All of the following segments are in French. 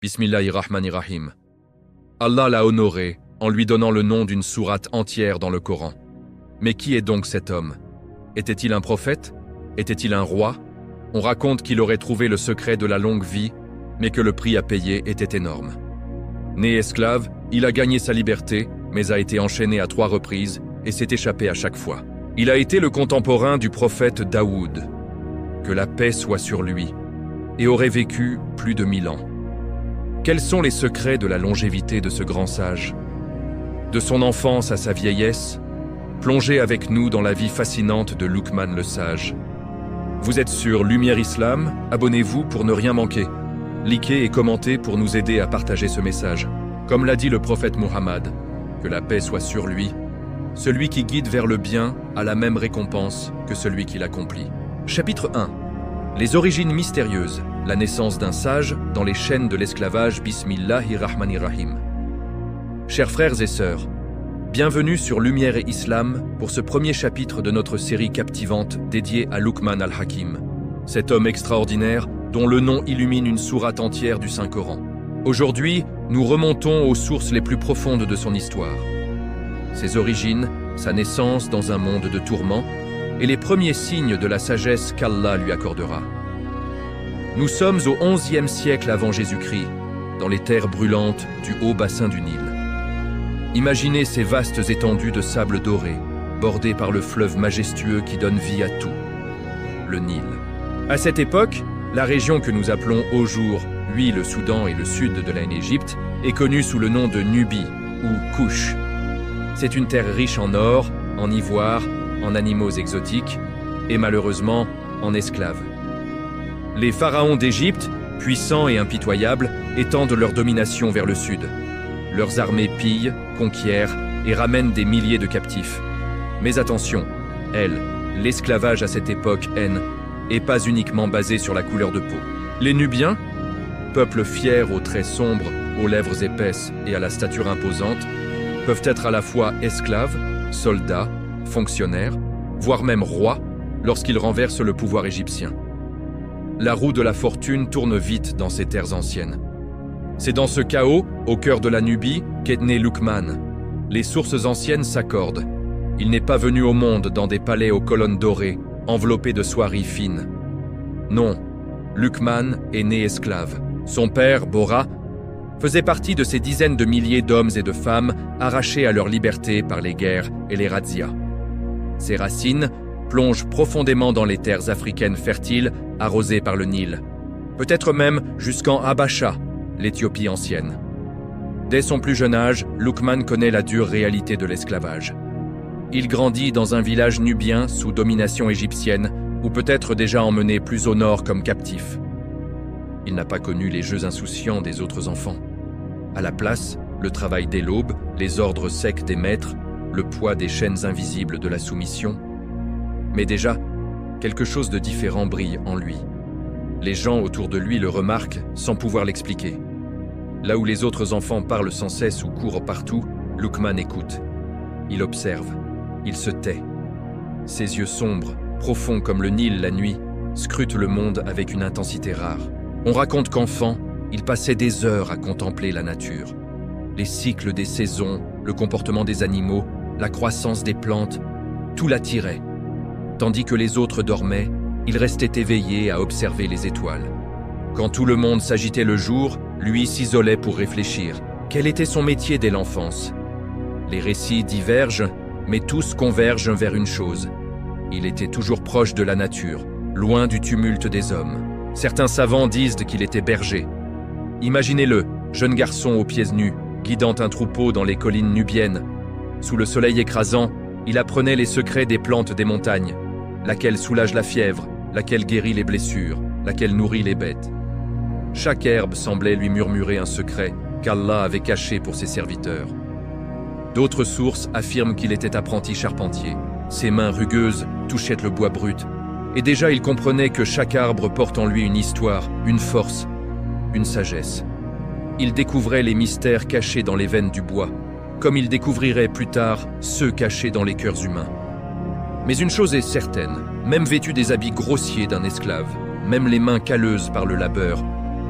Bismillahirrahmanirrahim. Allah l'a honoré en lui donnant le nom d'une sourate entière dans le Coran. Mais qui est donc cet homme? Était-il un prophète? Était-il un roi? On raconte qu'il aurait trouvé le secret de la longue vie, mais que le prix à payer était énorme. Né esclave, il a gagné sa liberté, mais a été enchaîné à 3 reprises et s'est échappé à chaque fois. Il a été le contemporain du prophète Daoud, que la paix soit sur lui, et aurait vécu plus de 1000 ans. Quels sont les secrets de la longévité de ce grand sage? De son enfance à sa vieillesse, plongez avec nous dans la vie fascinante de Luqman le sage. Vous êtes sur Lumière Islam, abonnez-vous pour ne rien manquer. Likez et commentez pour nous aider à partager ce message. Comme l'a dit le prophète Muhammad, que la paix soit sur lui, celui qui guide vers le bien a la même récompense que celui qui l'accomplit. Chapitre 1. Les origines mystérieuses, la naissance d'un sage dans les chaînes de l'esclavage. Bismillahirrahmanirrahim. Chers frères et sœurs, bienvenue sur Lumière et Islam pour ce premier chapitre de notre série captivante dédiée à Luqman al-Hakim, cet homme extraordinaire dont le nom illumine une sourate entière du Saint-Coran. Aujourd'hui, nous remontons aux sources les plus profondes de son histoire. Ses origines, sa naissance dans un monde de tourments et les premiers signes de la sagesse qu'Allah lui accordera. Nous sommes au XIe siècle avant Jésus-Christ, dans les terres brûlantes du haut bassin du Nil. Imaginez ces vastes étendues de sable doré, bordées par le fleuve majestueux qui donne vie à tout, le Nil. À cette époque, la région que nous appelons au jour, le Soudan et le sud de l'Égypte, est connue sous le nom de Nubie ou Couche. C'est une terre riche en or, en ivoire, en animaux exotiques et malheureusement en esclaves. Les pharaons d'Égypte, puissants et impitoyables, étendent leur domination vers le sud. Leurs armées pillent, conquièrent et ramènent des milliers de captifs. Mais attention, l'esclavage à cette époque est pas uniquement basé sur la couleur de peau. Les Nubiens, peuple fier aux traits sombres, aux lèvres épaisses et à la stature imposante, peuvent être à la fois esclaves, soldats, fonctionnaires, voire même rois, lorsqu'ils renversent le pouvoir égyptien. La roue de la fortune tourne vite dans ces terres anciennes. C'est dans ce chaos, au cœur de la Nubie, qu'est né Luqman. Les sources anciennes s'accordent. Il n'est pas venu au monde dans des palais aux colonnes dorées, enveloppés de soieries fines. Non, Luqman est né esclave. Son père, Bora, faisait partie de ces dizaines de milliers d'hommes et de femmes arrachés à leur liberté par les guerres et les razzias. Ses racines plongent profondément dans les terres africaines fertiles arrosées par le Nil, peut-être même jusqu'en Abacha, l'Éthiopie ancienne. Dès son plus jeune âge, Luqman connaît la dure réalité de l'esclavage. Il grandit dans un village nubien sous domination égyptienne, ou peut-être déjà emmené plus au nord comme captif. Il n'a pas connu les jeux insouciants des autres enfants. À la place, le travail dès l'aube, les ordres secs des maîtres, le poids des chaînes invisibles de la soumission. Mais déjà, quelque chose de différent brille en lui. Les gens autour de lui le remarquent sans pouvoir l'expliquer. Là où les autres enfants parlent sans cesse ou courent partout, Luqman écoute. Il observe, il se tait. Ses yeux sombres, profonds comme le Nil la nuit, scrutent le monde avec une intensité rare. On raconte qu'enfant, il passait des heures à contempler la nature. Les cycles des saisons, le comportement des animaux, la croissance des plantes, tout l'attirait. Tandis que les autres dormaient, il restait éveillé à observer les étoiles. Quand tout le monde s'agitait le jour, lui s'isolait pour réfléchir. Quel était son métier dès l'enfance? Les récits divergent, mais tous convergent vers une chose. Il était toujours proche de la nature, loin du tumulte des hommes. Certains savants disent qu'il était berger. Imaginez-le, jeune garçon aux pieds nus, guidant un troupeau dans les collines nubiennes. Sous le soleil écrasant, il apprenait les secrets des plantes des montagnes, laquelle soulage la fièvre, laquelle guérit les blessures, laquelle nourrit les bêtes. Chaque herbe semblait lui murmurer un secret qu'Allah avait caché pour ses serviteurs. D'autres sources affirment qu'il était apprenti charpentier. Ses mains rugueuses touchaient le bois brut, et déjà il comprenait que chaque arbre porte en lui une histoire, une force, une sagesse. Il découvrait les mystères cachés dans les veines du bois, comme il découvrirait plus tard ceux cachés dans les cœurs humains. Mais une chose est certaine, même vêtu des habits grossiers d'un esclave, même les mains calleuses par le labeur,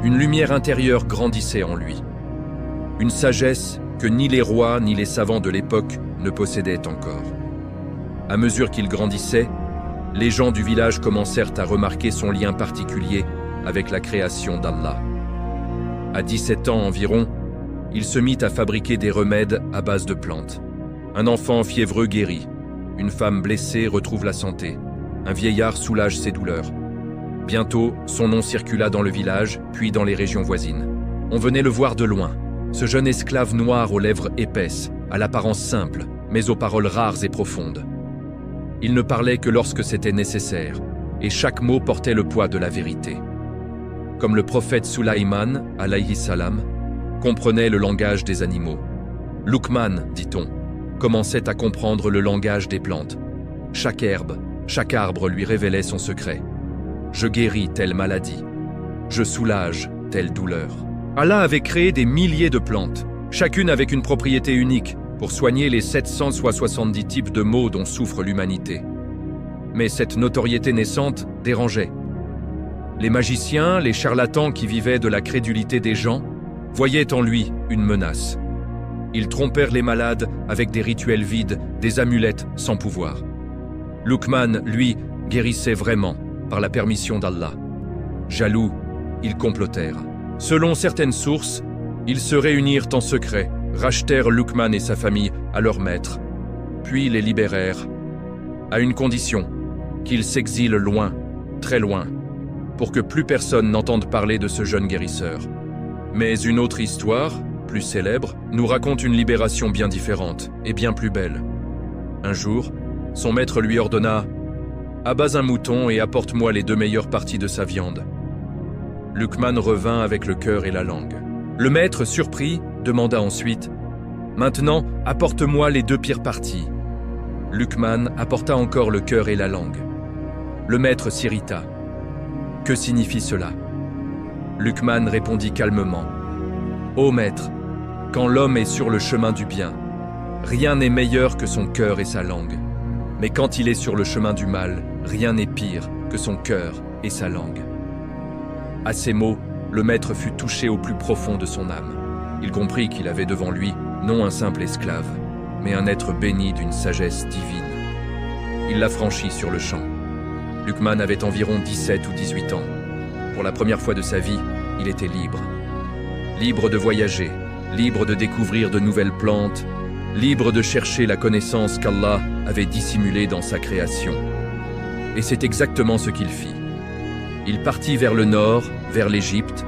Une lumière intérieure grandissait en lui. Une sagesse que ni les rois ni les savants de l'époque ne possédaient encore. À mesure qu'il grandissait, les gens du village commencèrent à remarquer son lien particulier avec la création d'Allah. À 17 ans environ, il se mit à fabriquer des remèdes à base de plantes. Un enfant fiévreux guérit, une femme blessée retrouve la santé, un vieillard soulage ses douleurs. Bientôt, son nom circula dans le village, puis dans les régions voisines. On venait le voir de loin. Ce jeune esclave noir aux lèvres épaisses, à l'apparence simple, mais aux paroles rares et profondes. Il ne parlait que lorsque c'était nécessaire, et chaque mot portait le poids de la vérité. Comme le prophète Sulaiman, alayhi salam, comprenait le langage des animaux. Luqman, dit-on, commençait à comprendre le langage des plantes. Chaque herbe, chaque arbre lui révélait son secret. Je guéris telle maladie. Je soulage telle douleur. Allah avait créé des milliers de plantes, chacune avec une propriété unique, pour soigner les 770 types de maux dont souffre l'humanité. Mais cette notoriété naissante dérangeait. Les magiciens, les charlatans qui vivaient de la crédulité des gens, voyaient en lui une menace. Ils trompèrent les malades avec des rituels vides, des amulettes sans pouvoir. Luqman, lui, guérissait vraiment, par la permission d'Allah. Jaloux, ils complotèrent. Selon certaines sources, ils se réunirent en secret, rachetèrent Luqman et sa famille à leur maître, puis les libérèrent, à une condition, qu'ils s'exilent loin, très loin, pour que plus personne n'entende parler de ce jeune guérisseur. Mais une autre histoire, plus célèbre, nous raconte une libération bien différente et bien plus belle. Un jour, son maître lui ordonna « Abase un mouton et apporte-moi les 2 meilleures parties de sa viande. » Luqman revint avec le cœur et la langue. Le maître, surpris, demanda ensuite « Maintenant, apporte-moi les 2 pires parties. » Luqman apporta encore le cœur et la langue. Le maître s'irrita. « Que signifie cela ?» Luqman répondit calmement « Ô maître, quand l'homme est sur le chemin du bien, rien n'est meilleur que son cœur et sa langue. Mais quand il est sur le chemin du mal, rien n'est pire que son cœur et sa langue. » À ces mots, le maître fut touché au plus profond de son âme. Il comprit qu'il avait devant lui non un simple esclave, mais un être béni d'une sagesse divine. Il l'affranchit sur le champ. Luqman avait environ 17 ou 18 ans. Pour la première fois de sa vie, il était libre. Libre de voyager, libre de découvrir de nouvelles plantes, libre de chercher la connaissance qu'Allah avait dissimulée dans sa création. Et c'est exactement ce qu'il fit. Il partit vers le nord, vers l'Égypte,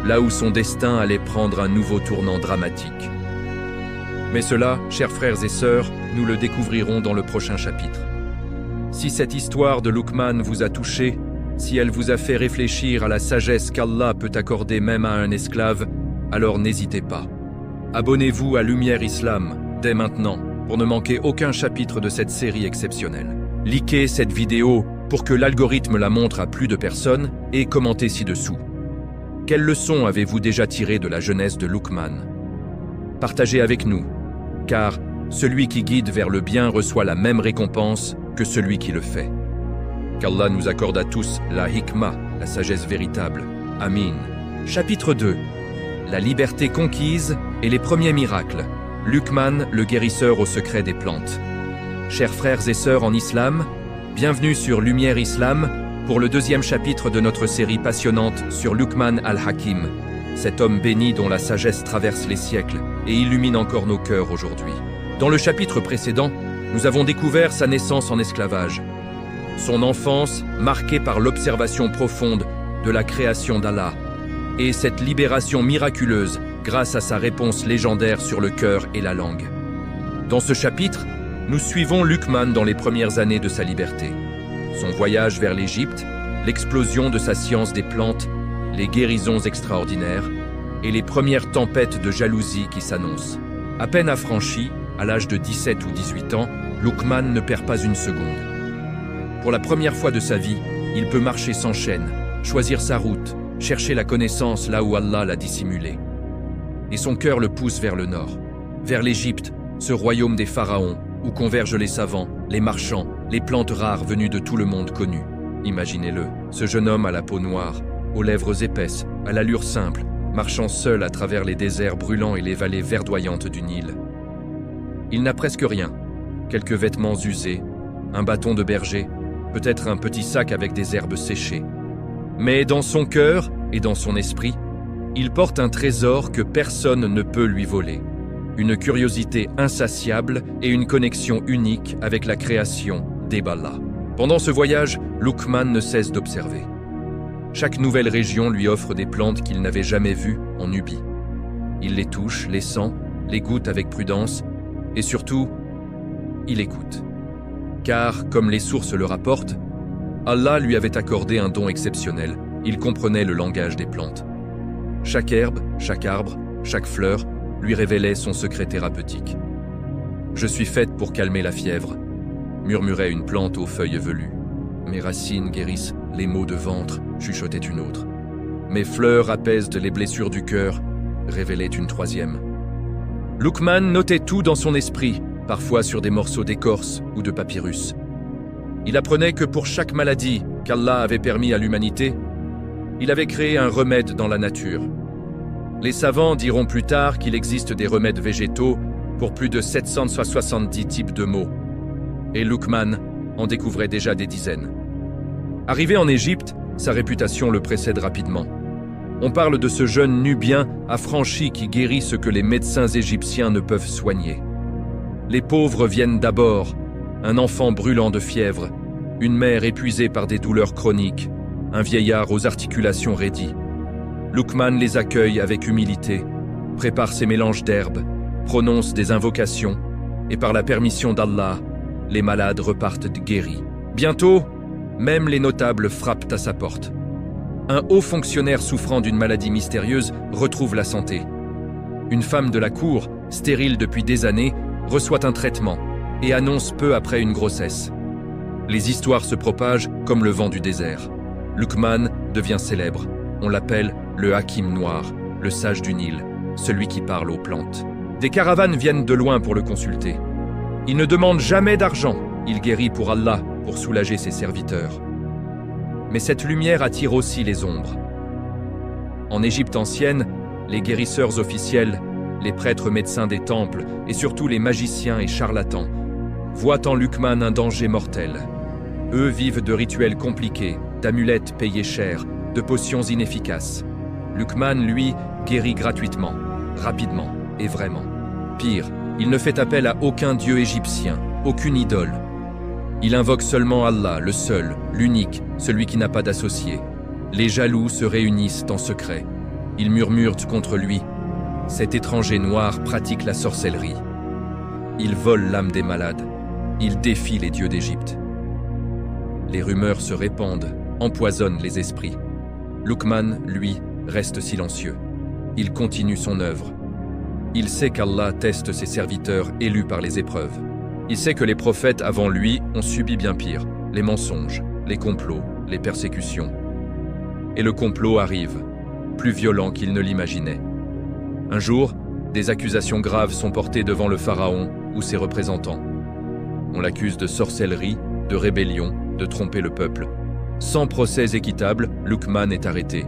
là où son destin allait prendre un nouveau tournant dramatique. Mais cela, chers frères et sœurs, nous le découvrirons dans le prochain chapitre. Si cette histoire de Luqman vous a touché, si elle vous a fait réfléchir à la sagesse qu'Allah peut accorder même à un esclave, alors n'hésitez pas. Abonnez-vous à Lumière Islam dès maintenant pour ne manquer aucun chapitre de cette série exceptionnelle. Likez cette vidéo pour que l'algorithme la montre à plus de personnes et commentez ci-dessous. Quelles leçons avez-vous déjà tirées de la jeunesse de Luqman? Partagez avec nous, car celui qui guide vers le bien reçoit la même récompense que celui qui le fait. Qu'Allah nous accorde à tous la hikmah, la sagesse véritable. Amin. Chapitre 2. La liberté conquise et les premiers miracles. Luqman, le guérisseur au secret des plantes. Chers frères et sœurs en islam, bienvenue sur Lumière Islam pour le 2e chapitre de notre série passionnante sur Luqman al-Hakim, cet homme béni dont la sagesse traverse les siècles et illumine encore nos cœurs aujourd'hui. Dans le chapitre précédent, nous avons découvert sa naissance en esclavage, son enfance marquée par l'observation profonde de la création d'Allah et cette libération miraculeuse grâce à sa réponse légendaire sur le cœur et la langue. Dans ce chapitre, nous suivons Luqman dans les premières années de sa liberté. Son voyage vers l'Égypte, l'explosion de sa science des plantes, les guérisons extraordinaires et les premières tempêtes de jalousie qui s'annoncent. À peine affranchi, à l'âge de 17 ou 18 ans, Luqman ne perd pas une seconde. Pour la première fois de sa vie, il peut marcher sans chaîne, choisir sa route, chercher la connaissance là où Allah l'a dissimulée. Et son cœur le pousse vers le nord, vers l'Égypte, ce royaume des pharaons, où convergent les savants, les marchands, les plantes rares venues de tout le monde connu. Imaginez-le, ce jeune homme à la peau noire, aux lèvres épaisses, à l'allure simple, marchant seul à travers les déserts brûlants et les vallées verdoyantes du Nil. Il n'a presque rien, quelques vêtements usés, un bâton de berger, peut-être un petit sac avec des herbes séchées. Mais dans son cœur et dans son esprit, il porte un trésor que personne ne peut lui voler, une curiosité insatiable et une connexion unique avec la création d'Eballa. Pendant ce voyage, Luqman ne cesse d'observer. Chaque nouvelle région lui offre des plantes qu'il n'avait jamais vues en Nubie. Il les touche, les sent, les goûte avec prudence et surtout, il écoute. Car, comme les sources le rapportent, Allah lui avait accordé un don exceptionnel. Il comprenait le langage des plantes. Chaque herbe, chaque arbre, chaque fleur lui révélait son secret thérapeutique. « Je suis faite pour calmer la fièvre », murmurait une plante aux feuilles velues. « Mes racines guérissent les maux de ventre », chuchotait une autre. « Mes fleurs apaisent les blessures du cœur », révélait une troisième. Luqman notait tout dans son esprit, parfois sur des morceaux d'écorce ou de papyrus. Il apprenait que pour chaque maladie qu'Allah avait permis à l'humanité, il avait créé un remède dans la nature. Les savants diront plus tard qu'il existe des remèdes végétaux pour plus de 770 types de maux. Et Luqman en découvrait déjà des dizaines. Arrivé en Égypte, sa réputation le précède rapidement. On parle de ce jeune nubien affranchi qui guérit ce que les médecins égyptiens ne peuvent soigner. Les pauvres viennent d'abord, un enfant brûlant de fièvre, une mère épuisée par des douleurs chroniques, un vieillard aux articulations raidies. Luqman les accueille avec humilité, prépare ses mélanges d'herbes, prononce des invocations, et par la permission d'Allah, les malades repartent guéris. Bientôt, même les notables frappent à sa porte. Un haut fonctionnaire souffrant d'une maladie mystérieuse retrouve la santé. Une femme de la cour, stérile depuis des années, reçoit un traitement et annonce peu après une grossesse. Les histoires se propagent comme le vent du désert. Luqman devient célèbre. On l'appelle le Hakim Noir, le sage du Nil, celui qui parle aux plantes. Des caravanes viennent de loin pour le consulter. Il ne demande jamais d'argent, il guérit pour Allah, pour soulager ses serviteurs. Mais cette lumière attire aussi les ombres. En Égypte ancienne, les guérisseurs officiels, les prêtres médecins des temples et surtout les magiciens et charlatans voient en Luqman un danger mortel. Eux vivent de rituels compliqués, d'amulettes payées cher, de potions inefficaces. Luqman, lui, guérit gratuitement, rapidement et vraiment. Pire, il ne fait appel à aucun dieu égyptien, aucune idole. Il invoque seulement Allah, le seul, l'unique, celui qui n'a pas d'associé. Les jaloux se réunissent en secret. Ils murmurent contre lui. Cet étranger noir pratique la sorcellerie. Il vole l'âme des malades. Il défie les dieux d'Égypte. Les rumeurs se répandent, empoisonnent les esprits. Luqman, lui, reste silencieux. Il continue son œuvre. Il sait qu'Allah teste ses serviteurs élus par les épreuves. Il sait que les prophètes avant lui ont subi bien pire, les mensonges, les complots, les persécutions. Et le complot arrive, plus violent qu'il ne l'imaginait. Un jour, des accusations graves sont portées devant le pharaon ou ses représentants. On l'accuse de sorcellerie, de rébellion, de tromper le peuple. Sans procès équitable, Luqman est arrêté.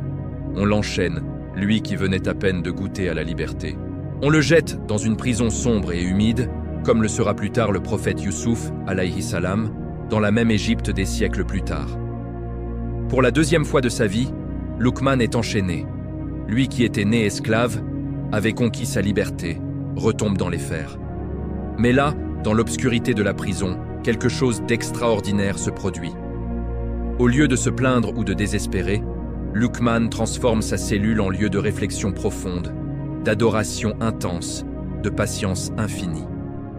On l'enchaîne, lui qui venait à peine de goûter à la liberté. On le jette dans une prison sombre et humide, comme le sera plus tard le prophète Youssouf, alayhi salam, dans la même Égypte des siècles plus tard. Pour la deuxième fois de sa vie, Luqman est enchaîné. Lui qui était né esclave, avait conquis sa liberté, retombe dans les fers. Mais là, dans l'obscurité de la prison, quelque chose d'extraordinaire se produit. Au lieu de se plaindre ou de désespérer, Luqman transforme sa cellule en lieu de réflexion profonde, d'adoration intense, de patience infinie.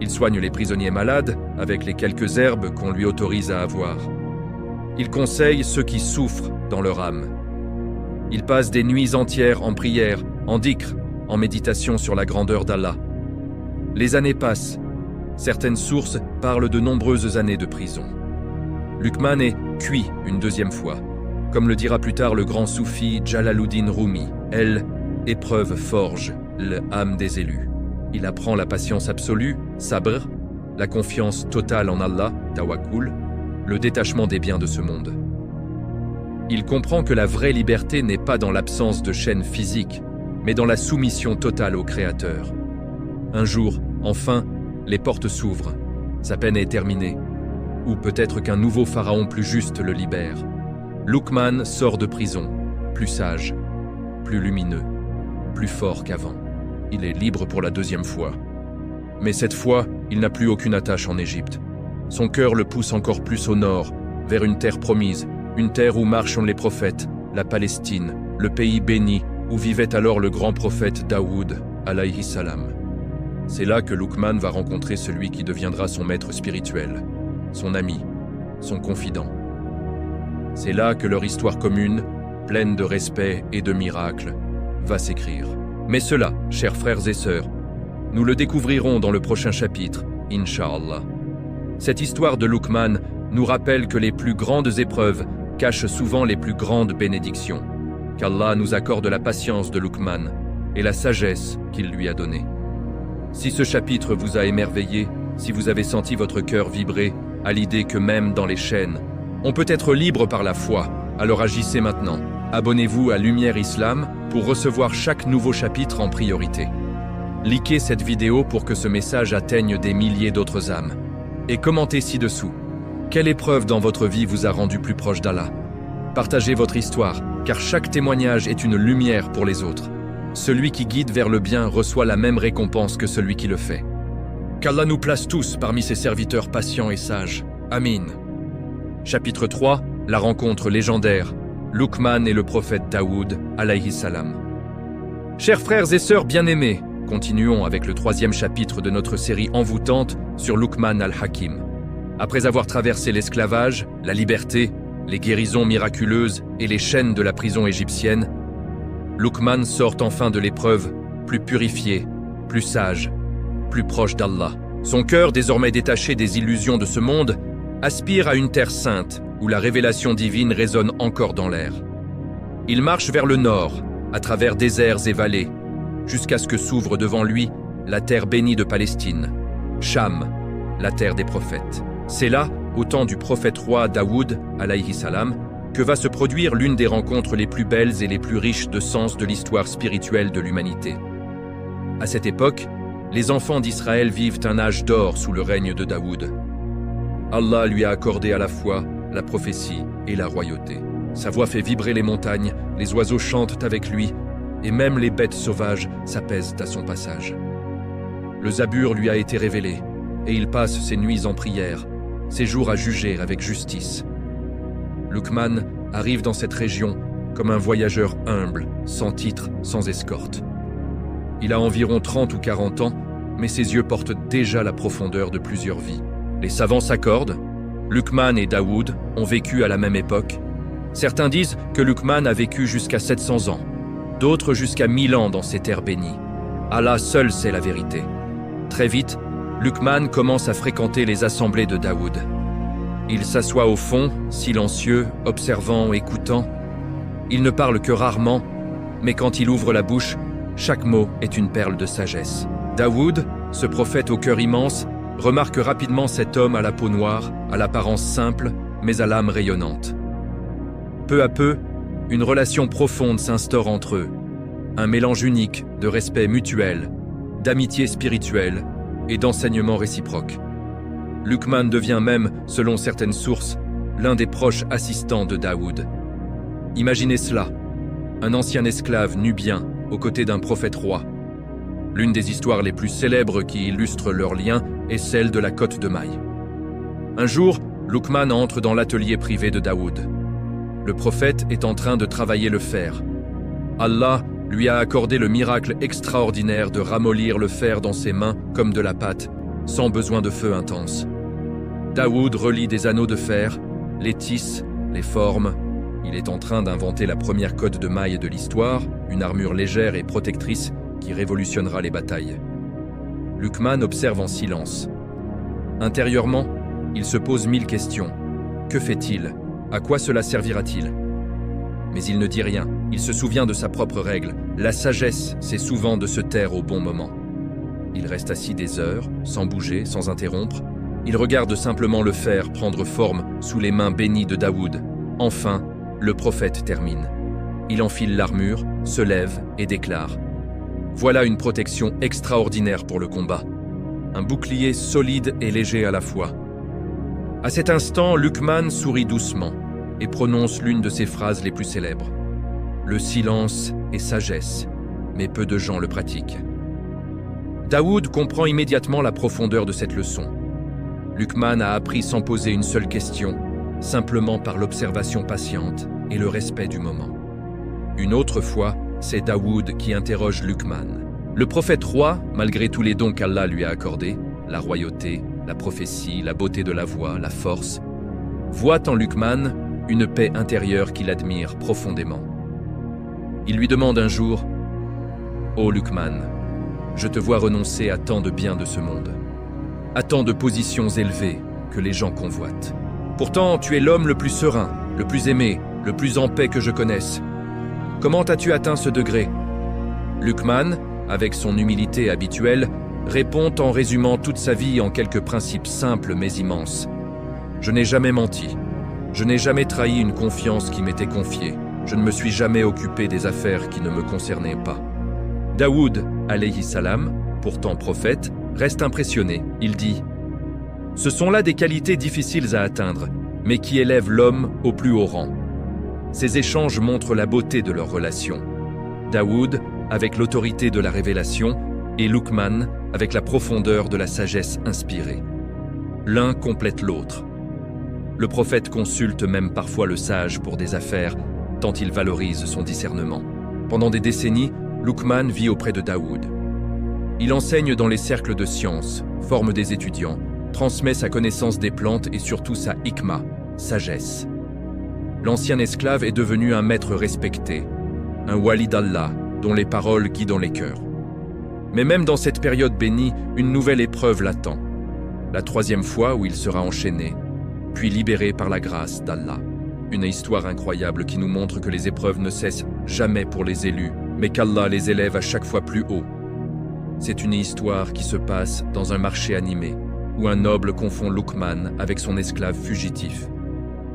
Il soigne les prisonniers malades avec les quelques herbes qu'on lui autorise à avoir. Il conseille ceux qui souffrent dans leur âme. Il passe des nuits entières en prière, en dhikr, en méditation sur la grandeur d'Allah. Les années passent. Certaines sources parlent de nombreuses années de prison. Luqman est cuit une deuxième fois. Comme le dira plus tard le grand soufi Jalaluddin Rumi, elle, épreuve forge l'âme des élus. Il apprend la patience absolue, sabr, la confiance totale en Allah, tawakkul, le détachement des biens de ce monde. Il comprend que la vraie liberté n'est pas dans l'absence de chaîne physique, mais dans la soumission totale au Créateur. Un jour, enfin, les portes s'ouvrent. Sa peine est terminée. Ou peut-être qu'un nouveau pharaon plus juste le libère. Luqman sort de prison, plus sage, plus lumineux, plus fort qu'avant. Il est libre pour la deuxième fois. Mais cette fois, il n'a plus aucune attache en Égypte. Son cœur le pousse encore plus au nord, vers une terre promise, une terre où marchent les prophètes, la Palestine, le pays béni, où vivait alors le grand prophète Daoud, alayhi salam. C'est là que Luqman va rencontrer celui qui deviendra son maître spirituel, son ami, son confident. C'est là que leur histoire commune, pleine de respect et de miracles, va s'écrire. Mais cela, chers frères et sœurs, nous le découvrirons dans le prochain chapitre, Inch'Allah. Cette histoire de Luqman nous rappelle que les plus grandes épreuves cachent souvent les plus grandes bénédictions, qu'Allah nous accorde la patience de Luqman et la sagesse qu'il lui a donnée. Si ce chapitre vous a émerveillé, si vous avez senti votre cœur vibrer à l'idée que même dans les chaînes, on peut être libre par la foi, alors agissez maintenant. Abonnez-vous à Lumière Islam pour recevoir chaque nouveau chapitre en priorité. Likez cette vidéo pour que ce message atteigne des milliers d'autres âmes. Et commentez ci-dessous. Quelle épreuve dans votre vie vous a rendu plus proche d'Allah? Partagez votre histoire, car chaque témoignage est une lumière pour les autres. Celui qui guide vers le bien reçoit la même récompense que celui qui le fait. Qu'Allah nous place tous parmi ses serviteurs patients et sages. Amin. Chapitre 3, la rencontre légendaire. Luqman et le prophète Daoud, alayhi salam. Chers frères et sœurs bien-aimés, continuons avec le 3e chapitre de notre série envoûtante sur Luqman al-Hakim. Après avoir traversé l'esclavage, la liberté, les guérisons miraculeuses et les chaînes de la prison égyptienne, Luqman sort enfin de l'épreuve, plus purifié, plus sage, plus proche d'Allah. Son cœur, désormais détaché des illusions de ce monde, aspire à une terre sainte où la révélation divine résonne encore dans l'air. Il marche vers le nord, à travers déserts et vallées, jusqu'à ce que s'ouvre devant lui la terre bénie de Palestine, Cham, la terre des prophètes. C'est là, au temps du prophète roi Daoud, alayhi salam, que va se produire l'une des rencontres les plus belles et les plus riches de sens de l'histoire spirituelle de l'humanité. À cette époque, les enfants d'Israël vivent un âge d'or sous le règne de Daoud. Allah lui a accordé à la fois la prophétie et la royauté. Sa voix fait vibrer les montagnes, les oiseaux chantent avec lui, et même les bêtes sauvages s'apaisent à son passage. Le Zabur lui a été révélé, et il passe ses nuits en prière, ses jours à juger avec justice. Luqman arrive dans cette région comme un voyageur humble, sans titre, sans escorte. Il a environ 30 ou 40 ans, mais ses yeux portent déjà la profondeur de plusieurs vies. Les savants s'accordent, Luqman et Daoud ont vécu à la même époque. Certains disent que Luqman a vécu jusqu'à 700 ans, d'autres jusqu'à 1000 ans dans ces terres bénies. Allah seul sait la vérité. Très vite, Luqman commence à fréquenter les assemblées de Daoud. Il s'assoit au fond, silencieux, observant, écoutant. Il ne parle que rarement, mais quand il ouvre la bouche, chaque mot est une perle de sagesse. Daoud, ce prophète au cœur immense, remarque rapidement cet homme à la peau noire, à l'apparence simple, mais à l'âme rayonnante. Peu à peu, une relation profonde s'instaure entre eux, un mélange unique de respect mutuel, d'amitié spirituelle et d'enseignement réciproque. Luqman devient même, selon certaines sources, l'un des proches assistants de Daoud. Imaginez cela, un ancien esclave nubien aux côtés d'un prophète roi. L'une des histoires les plus célèbres qui illustrent leur lien est celle de la côte de maille. Un jour, Luqman entre dans l'atelier privé de Daoud. Le prophète est en train de travailler le fer. Allah lui a accordé le miracle extraordinaire de ramollir le fer dans ses mains comme de la pâte, sans besoin de feu intense. Daoud relie des anneaux de fer, les tisse, les forme. Il est en train d'inventer la première côte de maille de l'histoire, une armure légère et protectrice qui révolutionnera les batailles. Luqman observe en silence. Intérieurement, il se pose 1000 questions. Que fait-il? À quoi cela servira-t-il? Mais il ne dit rien. Il se souvient de sa propre règle. La sagesse, c'est souvent de se taire au bon moment. Il reste assis des heures, sans bouger, sans interrompre. Il regarde simplement le fer prendre forme sous les mains bénies de Daoud. Enfin, le prophète termine. Il enfile l'armure, se lève et déclare: voilà une protection extraordinaire pour le combat. Un bouclier solide et léger à la fois. À cet instant, Luqman sourit doucement et prononce l'une de ses phrases les plus célèbres. Le silence est sagesse, mais peu de gens le pratiquent. Daoud comprend immédiatement la profondeur de cette leçon. Luqman a appris sans poser une seule question, simplement par l'observation patiente et le respect du moment. Une autre fois, c'est Daoud qui interroge Luqman. Le prophète roi, malgré tous les dons qu'Allah lui a accordés, la royauté, la prophétie, la beauté de la voix, la force, voit en Luqman une paix intérieure qu'il admire profondément. Il lui demande un jour: « Ô Luqman, je te vois renoncer à tant de biens de ce monde, à tant de positions élevées que les gens convoitent. Pourtant, tu es l'homme le plus serein, le plus aimé, le plus en paix que je connaisse. Comment as-tu atteint ce degré ?» Luqman, avec son humilité habituelle, répond en résumant toute sa vie en quelques principes simples mais immenses. « Je n'ai jamais menti. Je n'ai jamais trahi une confiance qui m'était confiée. Je ne me suis jamais occupé des affaires qui ne me concernaient pas. » Daoud, alayhi salam, pourtant prophète, reste impressionné. Il dit: « Ce sont là des qualités difficiles à atteindre, mais qui élèvent l'homme au plus haut rang. » Ces échanges montrent la beauté de leur relation. Daoud, avec l'autorité de la révélation, et Luqman, avec la profondeur de la sagesse inspirée. L'un complète l'autre. Le prophète consulte même parfois le sage pour des affaires, tant il valorise son discernement. Pendant des décennies, Luqman vit auprès de Daoud. Il enseigne dans les cercles de sciences, forme des étudiants, transmet sa connaissance des plantes et surtout sa hikma, sagesse. L'ancien esclave est devenu un maître respecté, un wali d'Allah, dont les paroles guident les cœurs. Mais même dans cette période bénie, une nouvelle épreuve l'attend. La 3e fois où il sera enchaîné, puis libéré par la grâce d'Allah. Une histoire incroyable qui nous montre que les épreuves ne cessent jamais pour les élus, mais qu'Allah les élève à chaque fois plus haut. C'est une histoire qui se passe dans un marché animé, où un noble confond Luqman avec son esclave fugitif.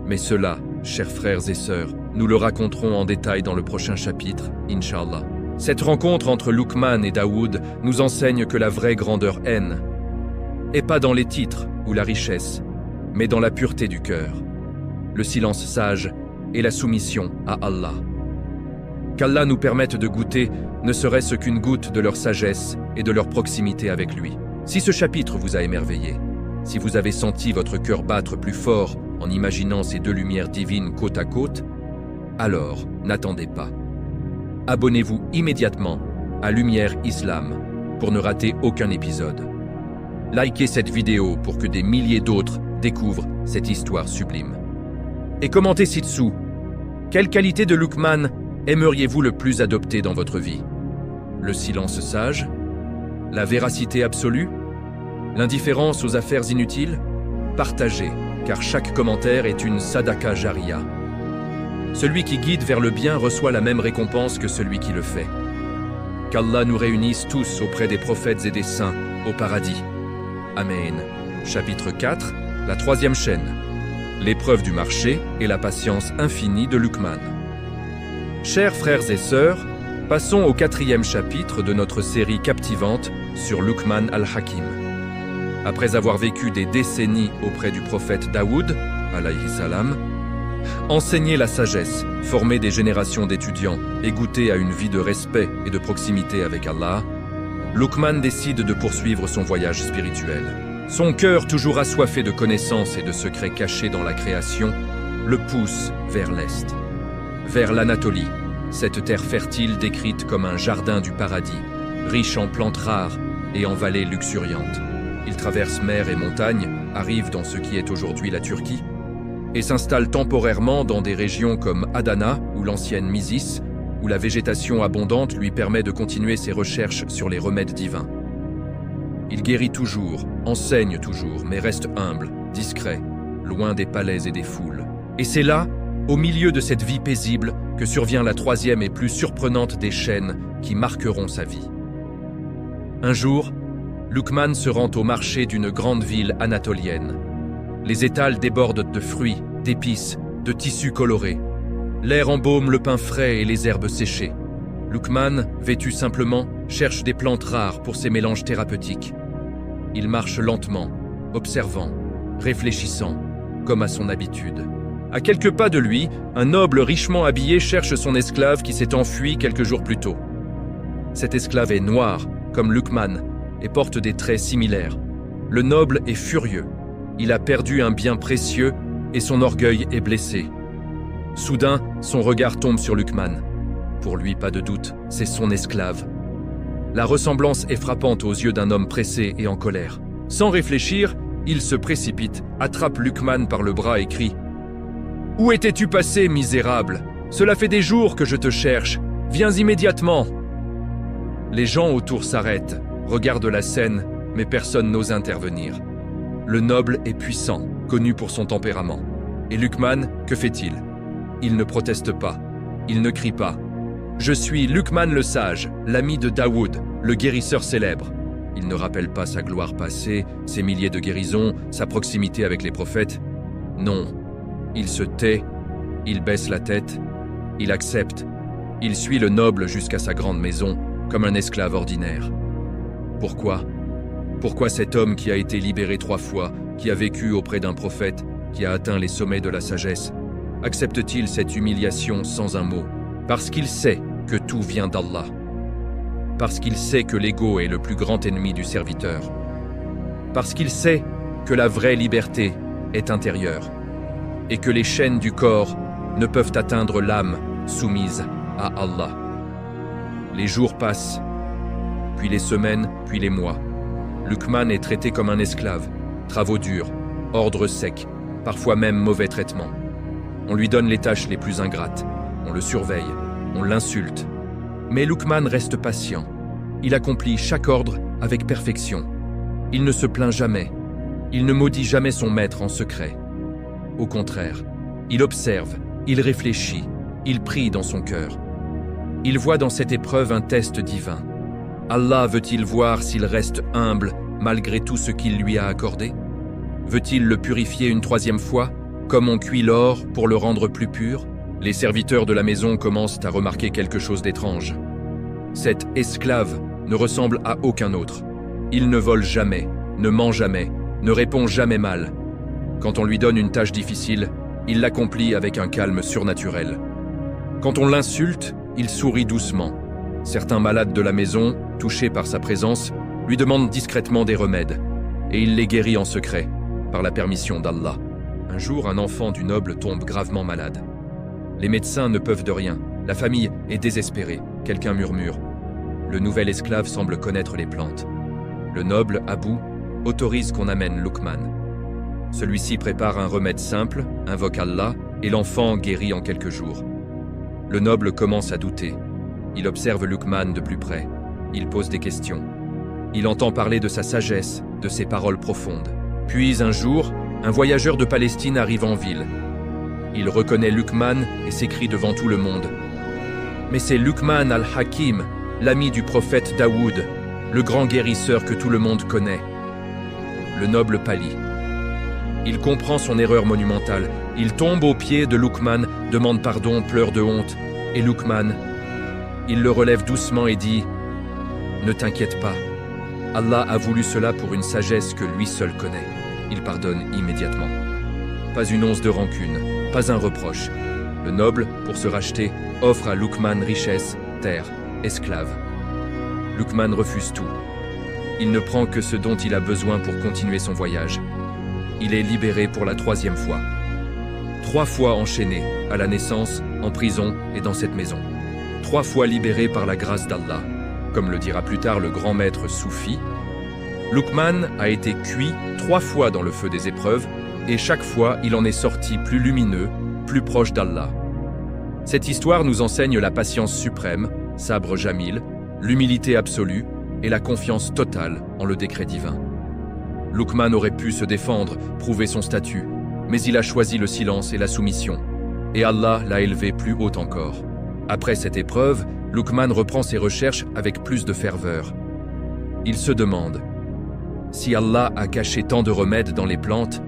Mais cela, chers frères et sœurs, nous le raconterons en détail dans le prochain chapitre, Inch'Allah. Cette rencontre entre Luqman et Daoud nous enseigne que la vraie grandeur haine n'est pas dans les titres ou la richesse, mais dans la pureté du cœur, le silence sage et la soumission à Allah. Qu'Allah nous permette de goûter ne serait-ce qu'une goutte de leur sagesse et de leur proximité avec lui. Si ce chapitre vous a émerveillé, si vous avez senti votre cœur battre plus fort en imaginant ces deux lumières divines côte à côte, alors n'attendez pas. Abonnez-vous immédiatement à Lumière Islam pour ne rater aucun épisode. Likez cette vidéo pour que des milliers d'autres découvrent cette histoire sublime. Et commentez ci-dessous. Quelle qualité de Luqman aimeriez-vous le plus adopter dans votre vie? Le silence sage? La véracité absolue? L'indifférence aux affaires inutiles? Partagez, car chaque commentaire est une sadaqa jariya. Celui qui guide vers le bien reçoit la même récompense que celui qui le fait. Qu'Allah nous réunisse tous auprès des prophètes et des saints au paradis. Amen. Chapitre 4, la 3e chaîne. L'épreuve du marché et la patience infinie de Luqman. Chers frères et sœurs, passons au 4e chapitre de notre série captivante sur Luqman al-Hakim. Après avoir vécu des décennies auprès du prophète Daoud, alayhi salam, enseigner la sagesse, former des générations d'étudiants et goûter à une vie de respect et de proximité avec Allah, Luqman décide de poursuivre son voyage spirituel. Son cœur, toujours assoiffé de connaissances et de secrets cachés dans la création, le pousse vers l'Est, vers l'Anatolie, cette terre fertile décrite comme un jardin du paradis, riche en plantes rares et en vallées luxuriantes. Il traverse mer et montagne, arrive dans ce qui est aujourd'hui la Turquie, et s'installe temporairement dans des régions comme Adana ou l'ancienne Misis, où la végétation abondante lui permet de continuer ses recherches sur les remèdes divins. Il guérit toujours, enseigne toujours, mais reste humble, discret, loin des palais et des foules. Et c'est là, au milieu de cette vie paisible, que survient la 3e et plus surprenante des chaînes qui marqueront sa vie. Un jour, Luqman se rend au marché d'une grande ville anatolienne. Les étals débordent de fruits, d'épices, de tissus colorés. L'air embaume le pain frais et les herbes séchées. Luqman, vêtu simplement, cherche des plantes rares pour ses mélanges thérapeutiques. Il marche lentement, observant, réfléchissant, comme à son habitude. À quelques pas de lui, un noble richement habillé cherche son esclave qui s'est enfui quelques jours plus tôt. Cet esclave est noir, comme Luqman, et porte des traits similaires. Le noble est furieux. Il a perdu un bien précieux et son orgueil est blessé. Soudain, son regard tombe sur Luqman. Pour lui, pas de doute, c'est son esclave. La ressemblance est frappante aux yeux d'un homme pressé et en colère. Sans réfléchir, il se précipite, attrape Luqman par le bras et crie « Où étais-tu passé, misérable? Cela fait des jours que je te cherche. Viens immédiatement !» Les gens autour s'arrêtent, regardent la scène, mais personne n'ose intervenir. Le noble est puissant, connu pour son tempérament. Et Luqman, que fait-il? Il ne proteste pas, il ne crie pas. « Je suis Luqman le sage, l'ami de Daoud, le guérisseur célèbre. » Il ne rappelle pas sa gloire passée, ses milliers de guérisons, sa proximité avec les prophètes. Non, il se tait, il baisse la tête, il accepte, il suit le noble jusqu'à sa grande maison, comme un esclave ordinaire. Pourquoi? Pourquoi cet homme qui a été libéré 3 fois, qui a vécu auprès d'un prophète, qui a atteint les sommets de la sagesse, accepte-t-il cette humiliation sans un mot? Parce qu'il sait que tout vient d'Allah. Parce qu'il sait que l'ego est le plus grand ennemi du serviteur. Parce qu'il sait que la vraie liberté est intérieure et que les chaînes du corps ne peuvent atteindre l'âme soumise à Allah. Les jours passent, puis les semaines, puis les mois. Luqman est traité comme un esclave, travaux durs, ordres secs, parfois même mauvais traitement. On lui donne les tâches les plus ingrates, on le surveille, on l'insulte. Mais Luqman reste patient. Il accomplit chaque ordre avec perfection. Il ne se plaint jamais. Il ne maudit jamais son maître en secret. Au contraire, il observe, il réfléchit, il prie dans son cœur. Il voit dans cette épreuve un test divin. Allah veut-il voir s'il reste humble malgré tout ce qu'il lui a accordé? Veut-il le purifier une 3e fois, comme on cuit l'or pour le rendre plus pur? Les serviteurs de la maison commencent à remarquer quelque chose d'étrange. Cet esclave ne ressemble à aucun autre. Il ne vole jamais, ne ment jamais, ne répond jamais mal. Quand on lui donne une tâche difficile, il l'accomplit avec un calme surnaturel. Quand on l'insulte, il sourit doucement. Certains malades de la maison, touchés par sa présence, lui demandent discrètement des remèdes, et il les guérit en secret, par la permission d'Allah. Un jour, un enfant du noble tombe gravement malade. Les médecins ne peuvent de rien, la famille est désespérée, quelqu'un murmure. Le nouvel esclave semble connaître les plantes. Le noble, Abou, autorise qu'on amène Luqman. Celui-ci prépare un remède simple, invoque Allah, et l'enfant guérit en quelques jours. Le noble commence à douter. Il observe Luqman de plus près. Il pose des questions. Il entend parler de sa sagesse, de ses paroles profondes. Puis un jour, un voyageur de Palestine arrive en ville. Il reconnaît Luqman et s'écrie devant tout le monde. Mais c'est Luqman al-Hakim, l'ami du prophète Daoud, le grand guérisseur que tout le monde connaît. Le noble pâlit. Il comprend son erreur monumentale. Il tombe aux pieds de Luqman, demande pardon, pleure de honte. Et Luqman, il le relève doucement et dit « Ne t'inquiète pas. Allah a voulu cela pour une sagesse que lui seul connaît. » Il pardonne immédiatement. Pas une once de rancune, pas un reproche. Le noble, pour se racheter, offre à Luqman richesse, terre, esclave. Luqman refuse tout. Il ne prend que ce dont il a besoin pour continuer son voyage. Il est libéré pour la 3e fois. 3 fois enchaîné, à la naissance, en prison et dans cette maison. 3 fois libéré par la grâce d'Allah. Comme le dira plus tard le grand maître soufi, Luqman a été cuit 3 fois dans le feu des épreuves et chaque fois il en est sorti plus lumineux, plus proche d'Allah. Cette histoire nous enseigne la patience suprême, sabre jamil, l'humilité absolue et la confiance totale en le décret divin. Luqman aurait pu se défendre, prouver son statut, mais il a choisi le silence et la soumission, et Allah l'a élevé plus haut encore. Après cette épreuve, Luqman reprend ses recherches avec plus de ferveur. Il se demande, si Allah a caché tant de remèdes dans les plantes,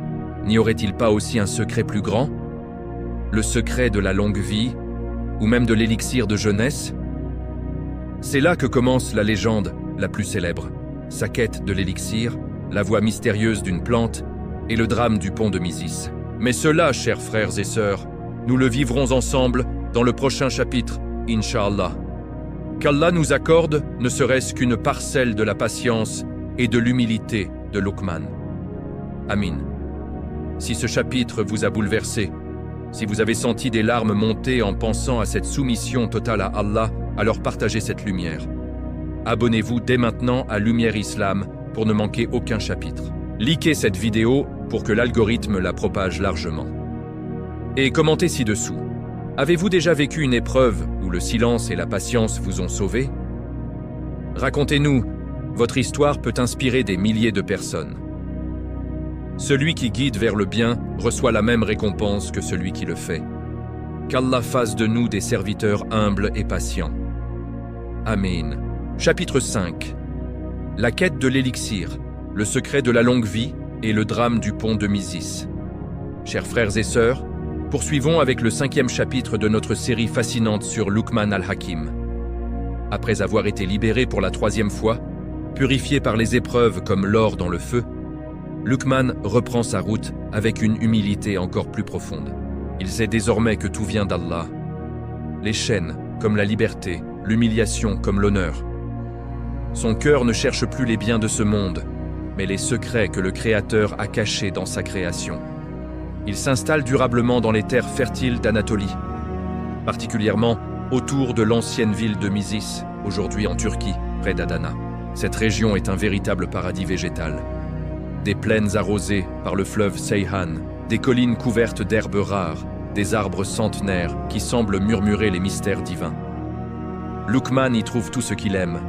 n'y aurait-il pas aussi un secret plus grand? Le secret de la longue vie ou même de l'élixir de jeunesse? C'est là que commence la légende la plus célèbre, sa quête de l'élixir, la voix mystérieuse d'une plante et le drame du pont de Misis. Mais cela, chers frères et sœurs, nous le vivrons ensemble dans le prochain chapitre, Inch'Allah. Qu'Allah nous accorde ne serait-ce qu'une parcelle de la patience et de l'humilité de Luqman. Amin. Si ce chapitre vous a bouleversé, si vous avez senti des larmes monter en pensant à cette soumission totale à Allah, alors partagez cette lumière. Abonnez-vous dès maintenant à Lumière Islam pour ne manquer aucun chapitre. Likez cette vidéo pour que l'algorithme la propage largement. Et commentez ci-dessous. Avez-vous déjà vécu une épreuve où le silence et la patience vous ont sauvé? Racontez-nous, votre histoire peut inspirer des milliers de personnes. Celui qui guide vers le bien reçoit la même récompense que celui qui le fait. Qu'Allah fasse de nous des serviteurs humbles et patients. Amin. Chapitre 5. La quête de l'élixir, le secret de la longue vie et le drame du pont de Misis. Chers frères et sœurs, poursuivons avec le 5e chapitre de notre série fascinante sur Luqman al-Hakim. Après avoir été libéré pour la 3e fois, purifié par les épreuves comme l'or dans le feu, Luqman reprend sa route avec une humilité encore plus profonde. Il sait désormais que tout vient d'Allah. Les chaînes comme la liberté, l'humiliation comme l'honneur. Son cœur ne cherche plus les biens de ce monde, mais les secrets que le Créateur a cachés dans sa création. Il s'installe durablement dans les terres fertiles d'Anatolie, particulièrement autour de l'ancienne ville de Misis, aujourd'hui en Turquie, près d'Adana. Cette région est un véritable paradis végétal. Des plaines arrosées par le fleuve Seyhan, des collines couvertes d'herbes rares, des arbres centenaires qui semblent murmurer les mystères divins. Luqman y trouve tout ce qu'il aime.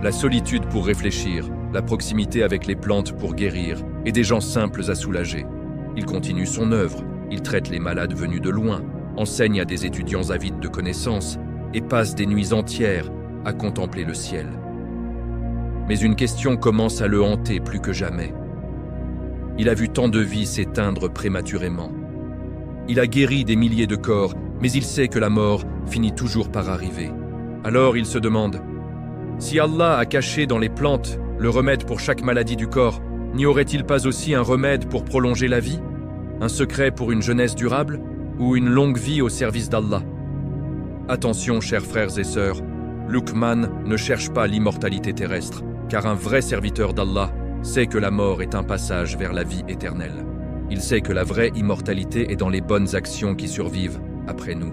La solitude pour réfléchir, la proximité avec les plantes pour guérir et des gens simples à soulager. Il continue son œuvre, il traite les malades venus de loin, enseigne à des étudiants avides de connaissances et passe des nuits entières à contempler le ciel. Mais une question commence à le hanter plus que jamais. Il a vu tant de vies s'éteindre prématurément. Il a guéri des milliers de corps, mais il sait que la mort finit toujours par arriver. Alors il se demande, si Allah a caché dans les plantes le remède pour chaque maladie du corps, n'y aurait-il pas aussi un remède pour prolonger la vie? Un secret pour une jeunesse durable? Ou une longue vie au service d'Allah? Attention, chers frères et sœurs, Luqman ne cherche pas l'immortalité terrestre, car un vrai serviteur d'Allah sait que la mort est un passage vers la vie éternelle. Il sait que la vraie immortalité est dans les bonnes actions qui survivent après nous.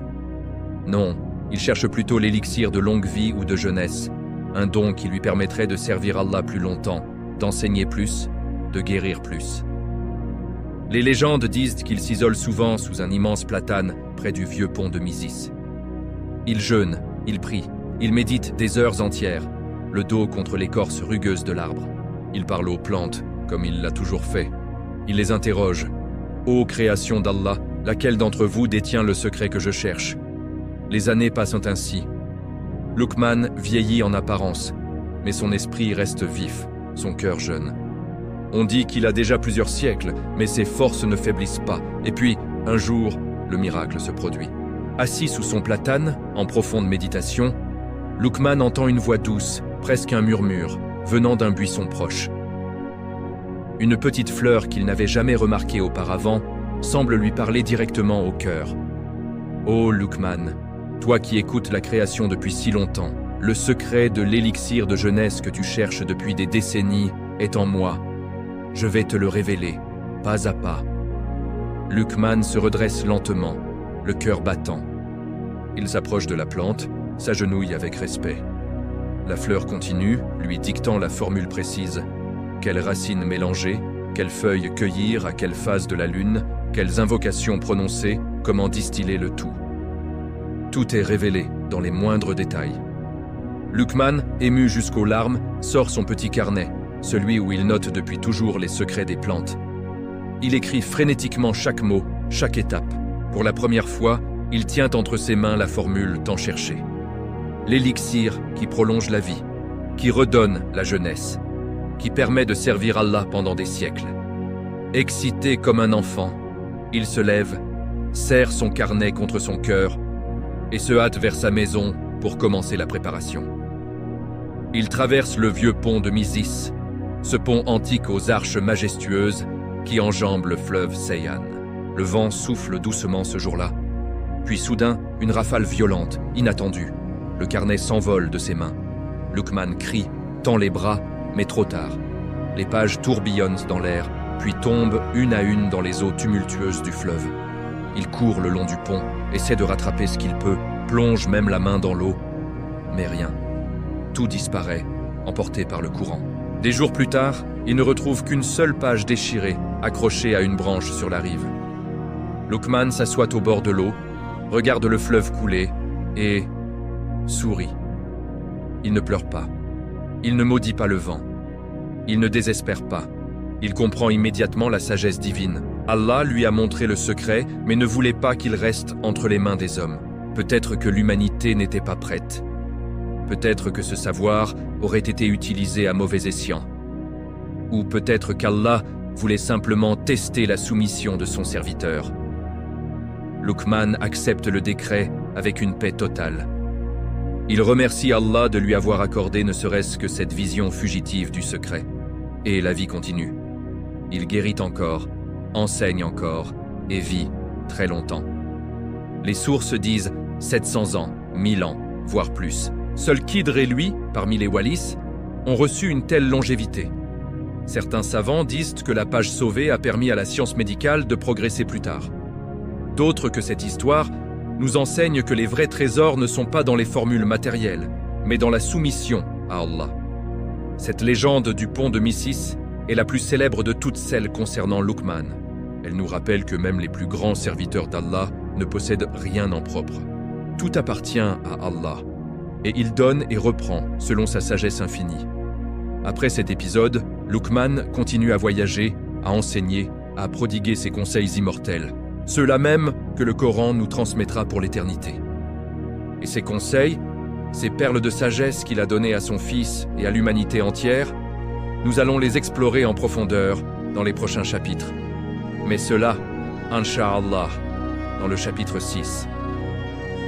Non, il cherche plutôt l'élixir de longue vie ou de jeunesse, un don qui lui permettrait de servir Allah plus longtemps, d'enseigner plus, de guérir plus. Les légendes disent qu'il s'isole souvent sous un immense platane près du vieux pont de Misis. Il jeûne, il prie, il médite des heures entières, le dos contre l'écorce rugueuse de l'arbre. Il parle aux plantes, comme il l'a toujours fait. Il les interroge. « Ô création d'Allah, laquelle d'entre vous détient le secret que je cherche ?» Les années passent ainsi. Luqman vieillit en apparence, mais son esprit reste vif, son cœur jeune. On dit qu'il a déjà plusieurs siècles, mais ses forces ne faiblissent pas. Et puis, un jour, le miracle se produit. Assis sous son platane, en profonde méditation, Luqman entend une voix douce, presque un murmure, venant d'un buisson proche. Une petite fleur qu'il n'avait jamais remarquée auparavant semble lui parler directement au cœur. « Ô Luqman, toi qui écoutes la création depuis si longtemps, le secret de l'élixir de jeunesse que tu cherches depuis des décennies est en moi. Je vais te le révéler, pas à pas. » Luqman se redresse lentement, le cœur battant. Il s'approche de la plante, s'agenouille avec respect. La fleur continue, lui dictant la formule précise. Quelles racines mélanger, quelles feuilles cueillir, à quelle phase de la lune, quelles invocations prononcer, comment distiller le tout. Tout est révélé dans les moindres détails. Luqman, ému jusqu'aux larmes, sort son petit carnet, celui où il note depuis toujours les secrets des plantes. Il écrit frénétiquement chaque mot, chaque étape. Pour la première fois, il tient entre ses mains la formule tant cherchée. L'élixir qui prolonge la vie, qui redonne la jeunesse, qui permet de servir Allah pendant des siècles. Excité comme un enfant, il se lève, serre son carnet contre son cœur et se hâte vers sa maison pour commencer la préparation. Il traverse le vieux pont de Misis, ce pont antique aux arches majestueuses qui enjambe le fleuve Seyhan. Le vent souffle doucement ce jour-là. Puis soudain, une rafale violente, inattendue. Le carnet s'envole de ses mains. Luqman crie, tend les bras, mais trop tard. Les pages tourbillonnent dans l'air, puis tombent une à une dans les eaux tumultueuses du fleuve. Il court le long du pont, essaie de rattraper ce qu'il peut, plonge même la main dans l'eau. Mais rien. Tout disparaît, emporté par le courant. Des jours plus tard, il ne retrouve qu'une seule page déchirée, accrochée à une branche sur la rive. Luqman s'assoit au bord de l'eau, regarde le fleuve couler et sourit. Il ne pleure pas. Il ne maudit pas le vent. Il ne désespère pas. Il comprend immédiatement la sagesse divine. Allah lui a montré le secret, mais ne voulait pas qu'il reste entre les mains des hommes. Peut-être que l'humanité n'était pas prête. Peut-être que ce savoir aurait été utilisé à mauvais escient. Ou peut-être qu'Allah voulait simplement tester la soumission de son serviteur. Luqman accepte le décret avec une paix totale. Il remercie Allah de lui avoir accordé ne serait-ce que cette vision fugitive du secret. Et la vie continue. Il guérit encore, enseigne encore et vit très longtemps. Les sources disent 700 ans, 1000 ans, voire plus. Seul Khidr et lui, parmi les Walis, ont reçu une telle longévité. Certains savants disent que la page sauvée a permis à la science médicale de progresser plus tard. D'autres que cette histoire nous enseigne que les vrais trésors ne sont pas dans les formules matérielles, mais dans la soumission à Allah. Cette légende du pont de Misis est la plus célèbre de toutes celles concernant Luqman. Elle nous rappelle que même les plus grands serviteurs d'Allah ne possèdent rien en propre. Tout appartient à Allah, et il donne et reprend selon sa sagesse infinie. Après cet épisode, Luqman continue à voyager, à enseigner, à prodiguer ses conseils immortels, ceux-là même que le Coran nous transmettra pour l'éternité. Et ces conseils, ces perles de sagesse qu'il a données à son fils et à l'humanité entière, nous allons les explorer en profondeur dans les prochains chapitres. Mais cela, Inch'Allah, dans le chapitre 6.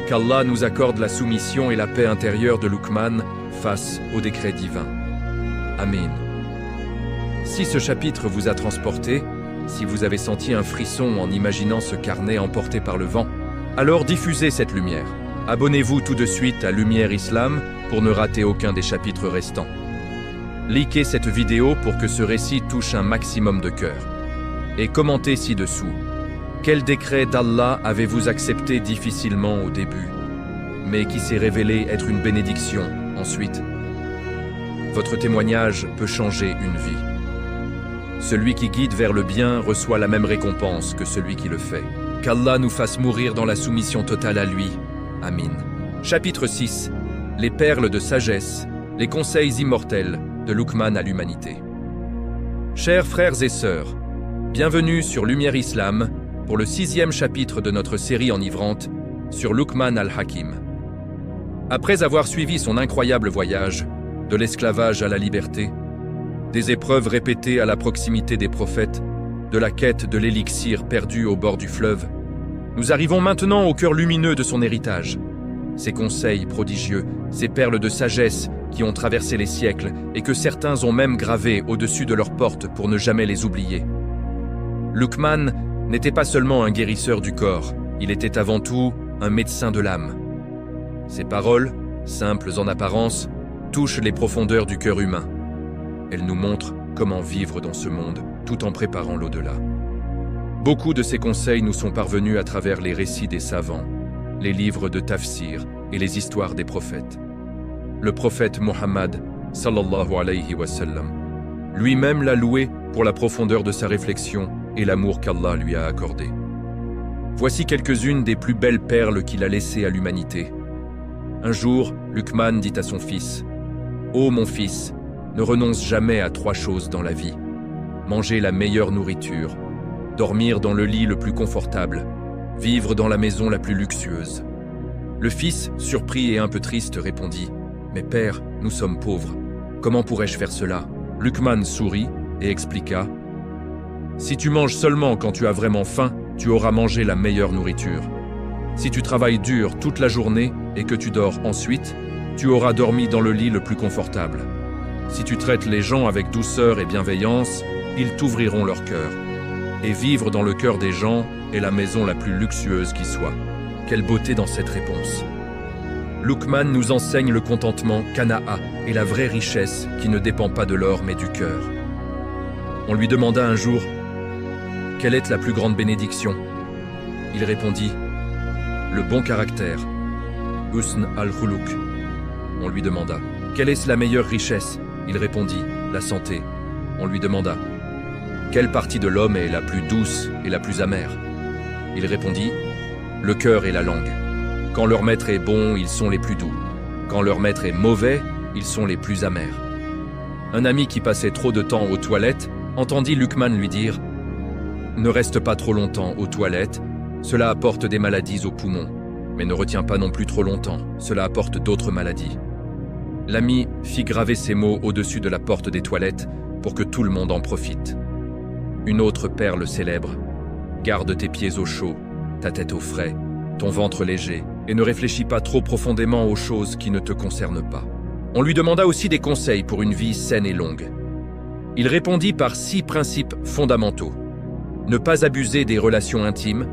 Qu'Allah nous accorde la soumission et la paix intérieure de Luqman face au décret divin. Amen. Si ce chapitre vous a transporté, si vous avez senti un frisson en imaginant ce carnet emporté par le vent, alors diffusez cette lumière. Abonnez-vous tout de suite à Lumière Islam pour ne rater aucun des chapitres restants. Likez cette vidéo pour que ce récit touche un maximum de cœurs. Et commentez ci-dessous. Quel décret d'Allah avez-vous accepté difficilement au début, mais qui s'est révélé être une bénédiction ensuite? Votre témoignage peut changer une vie. Celui qui guide vers le bien reçoit la même récompense que celui qui le fait. Qu'Allah nous fasse mourir dans la soumission totale à lui. Amin. Chapitre 6. Les perles de sagesse, les conseils immortels de Luqman à l'humanité. Chers frères et sœurs, bienvenue sur Lumière Islam pour le 6e chapitre de notre série enivrante sur Luqman al-Hakim. Après avoir suivi son incroyable voyage, de l'esclavage à la liberté, des épreuves répétées à la proximité des prophètes, de la quête de l'élixir perdu au bord du fleuve, nous arrivons maintenant au cœur lumineux de son héritage. Ses conseils prodigieux, ses perles de sagesse qui ont traversé les siècles et que certains ont même gravées au-dessus de leurs portes pour ne jamais les oublier. Luqman n'était pas seulement un guérisseur du corps, il était avant tout un médecin de l'âme. Ses paroles, simples en apparence, touchent les profondeurs du cœur humain. Elles nous montrent comment vivre dans ce monde tout en préparant l'au-delà. Beaucoup de ces conseils nous sont parvenus à travers les récits des savants, les livres de tafsir et les histoires des prophètes. Le prophète Muhammad, sallallahu alayhi wa sallam, lui-même l'a loué pour la profondeur de sa réflexion et l'amour qu'Allah lui a accordé. Voici quelques-unes des plus belles perles qu'il a laissées à l'humanité. Un jour, Luqman dit à son fils, « Ô mon fils, ne renonce jamais à 3 choses dans la vie. Manger la meilleure nourriture, dormir dans le lit le plus confortable, vivre dans la maison la plus luxueuse. » Le fils, surpris et un peu triste, répondit, « Mais père, nous sommes pauvres. Comment pourrais-je faire cela ?» Luqman sourit et expliqua, « Si tu manges seulement quand tu as vraiment faim, tu auras mangé la meilleure nourriture. Si tu travailles dur toute la journée et que tu dors ensuite, tu auras dormi dans le lit le plus confortable. Si tu traites les gens avec douceur et bienveillance, ils t'ouvriront leur cœur. Et vivre dans le cœur des gens est la maison la plus luxueuse qui soit. Quelle beauté dans cette réponse. Luqman nous enseigne le contentement, Qana'a, et la vraie richesse qui ne dépend pas de l'or mais du cœur. On lui demanda un jour « Quelle est la plus grande bénédiction ?» Il répondit « Le bon caractère, Husn al-Khuluq ». On lui demanda « Quelle est la meilleure richesse ?» Il répondit « La santé ». On lui demanda « Quelle partie de l'homme est la plus douce et la plus amère ?» Il répondit « Le cœur et la langue. Quand leur maître est bon, ils sont les plus doux. Quand leur maître est mauvais, ils sont les plus amers. » Un ami qui passait trop de temps aux toilettes entendit Luqman lui dire « Ne reste pas trop longtemps aux toilettes, cela apporte des maladies aux poumons. Mais ne retiens pas non plus trop longtemps, cela apporte d'autres maladies. » L'ami fit graver ces mots au-dessus de la porte des toilettes pour que tout le monde en profite. Une autre perle célèbre « Garde tes pieds au chaud, ta tête au frais, ton ventre léger, et ne réfléchis pas trop profondément aux choses qui ne te concernent pas. » On lui demanda aussi des conseils pour une vie saine et longue. Il répondit par 6 principes fondamentaux. Ne pas abuser des relations intimes,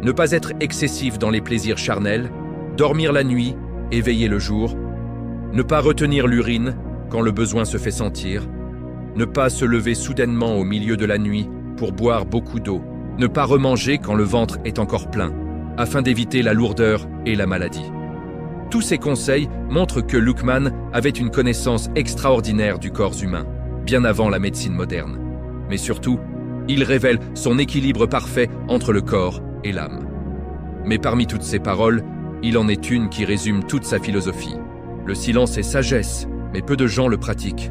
ne pas être excessif dans les plaisirs charnels, dormir la nuit et veiller le jour, ne pas retenir l'urine quand le besoin se fait sentir, ne pas se lever soudainement au milieu de la nuit pour boire beaucoup d'eau, ne pas remanger quand le ventre est encore plein, afin d'éviter la lourdeur et la maladie. Tous ces conseils montrent que Luqman avait une connaissance extraordinaire du corps humain, bien avant la médecine moderne. Mais surtout, il révèle son équilibre parfait entre le corps et l'âme. Mais parmi toutes ces paroles, il en est une qui résume toute sa philosophie. Le silence est sagesse, mais peu de gens le pratiquent.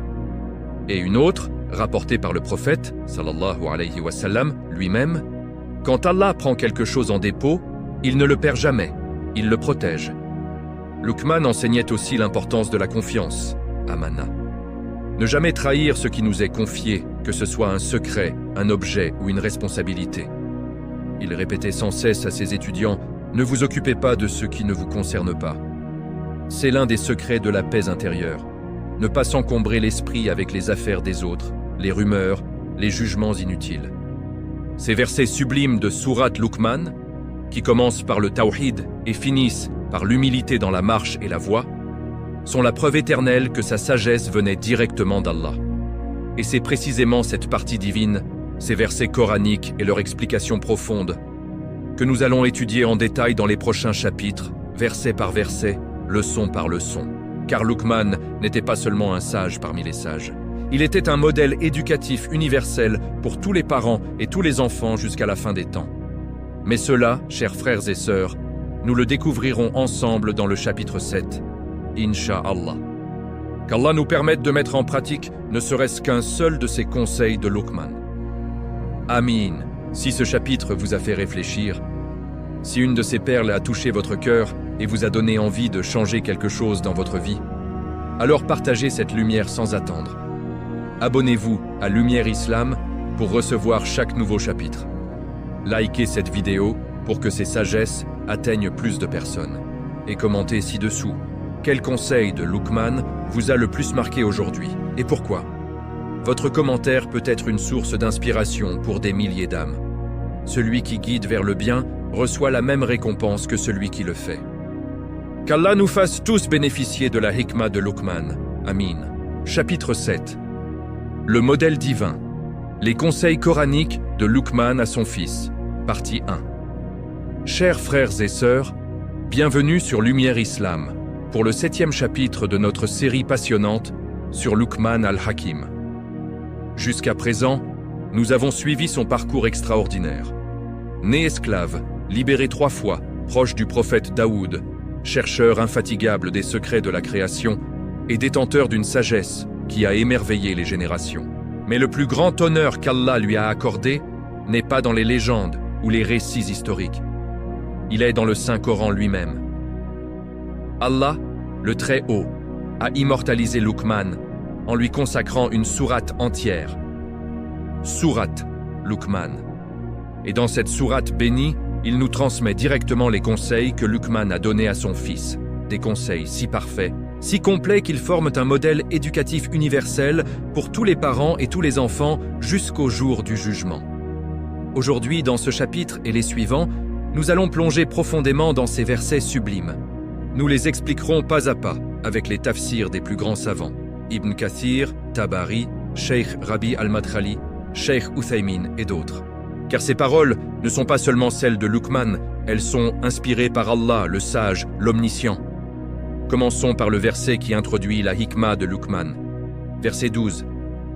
Et une autre, rapportée par le prophète, sallallahu alayhi wa sallam, lui-même, quand Allah prend quelque chose en dépôt, il ne le perd jamais, il le protège. Luqman enseignait aussi l'importance de la confiance, amana. Ne jamais trahir ce qui nous est confié, que ce soit un secret, un objet ou une responsabilité. Il répétait sans cesse à ses étudiants « Ne vous occupez pas de ce qui ne vous concerne pas ». C'est l'un des secrets de la paix intérieure. Ne pas s'encombrer l'esprit avec les affaires des autres, les rumeurs, les jugements inutiles. Ces versets sublimes de Sourate Luqman, qui commencent par le tawhid et finissent par l'humilité dans la marche et la voie, sont la preuve éternelle que sa sagesse venait directement d'Allah. Et c'est précisément cette partie divine, ces versets coraniques et leur explication profonde, que nous allons étudier en détail dans les prochains chapitres, verset par verset, leçon par leçon. Car Luqman n'était pas seulement un sage parmi les sages. Il était un modèle éducatif universel pour tous les parents et tous les enfants jusqu'à la fin des temps. Mais cela, chers frères et sœurs, nous le découvrirons ensemble dans le chapitre 7, Inch'Allah. Qu'Allah nous permette de mettre en pratique ne serait-ce qu'un seul de ces conseils de Luqman. Amin. Si ce chapitre vous a fait réfléchir, si une de ces perles a touché votre cœur et vous a donné envie de changer quelque chose dans votre vie, alors partagez cette lumière sans attendre. Abonnez-vous à Lumière Islam pour recevoir chaque nouveau chapitre. Likez cette vidéo pour que ces sagesses atteignent plus de personnes. Et commentez ci-dessous. Quel conseil de Luqman vous a le plus marqué aujourd'hui et pourquoi? Votre commentaire peut être une source d'inspiration pour des milliers d'âmes. Celui qui guide vers le bien reçoit la même récompense que celui qui le fait. Qu'Allah nous fasse tous bénéficier de la hikmah de Luqman. Amin. Chapitre 7. Le modèle divin. Les conseils coraniques de Luqman à son fils. Partie 1. Chers frères et sœurs, bienvenue sur Lumière Islam, pour le 7e chapitre de notre série passionnante sur Luqman al-Hakim. Jusqu'à présent, nous avons suivi son parcours extraordinaire. Né esclave, libéré 3 fois, proche du prophète Daoud, chercheur infatigable des secrets de la création et détenteur d'une sagesse qui a émerveillé les générations. Mais le plus grand honneur qu'Allah lui a accordé n'est pas dans les légendes ou les récits historiques. Il est dans le Saint-Coran lui-même. Allah, le Très-Haut, a immortalisé Luqman en lui consacrant une sourate entière. Sourate Luqman. Et dans cette sourate bénie, il nous transmet directement les conseils que Luqman a donnés à son fils. Des conseils si parfaits, si complets qu'ils forment un modèle éducatif universel pour tous les parents et tous les enfants jusqu'au jour du jugement. Aujourd'hui, dans ce chapitre et les suivants, nous allons plonger profondément dans ces versets sublimes. Nous les expliquerons pas à pas avec les tafsirs des plus grands savants, Ibn Kathir, Tabari, Cheikh Rabi al-Madkhali, Cheikh Uthaymin et d'autres. Car ces paroles ne sont pas seulement celles de Luqman, elles sont inspirées par Allah, le sage, l'omniscient. Commençons par le verset qui introduit la hikmah de Luqman. Verset 12.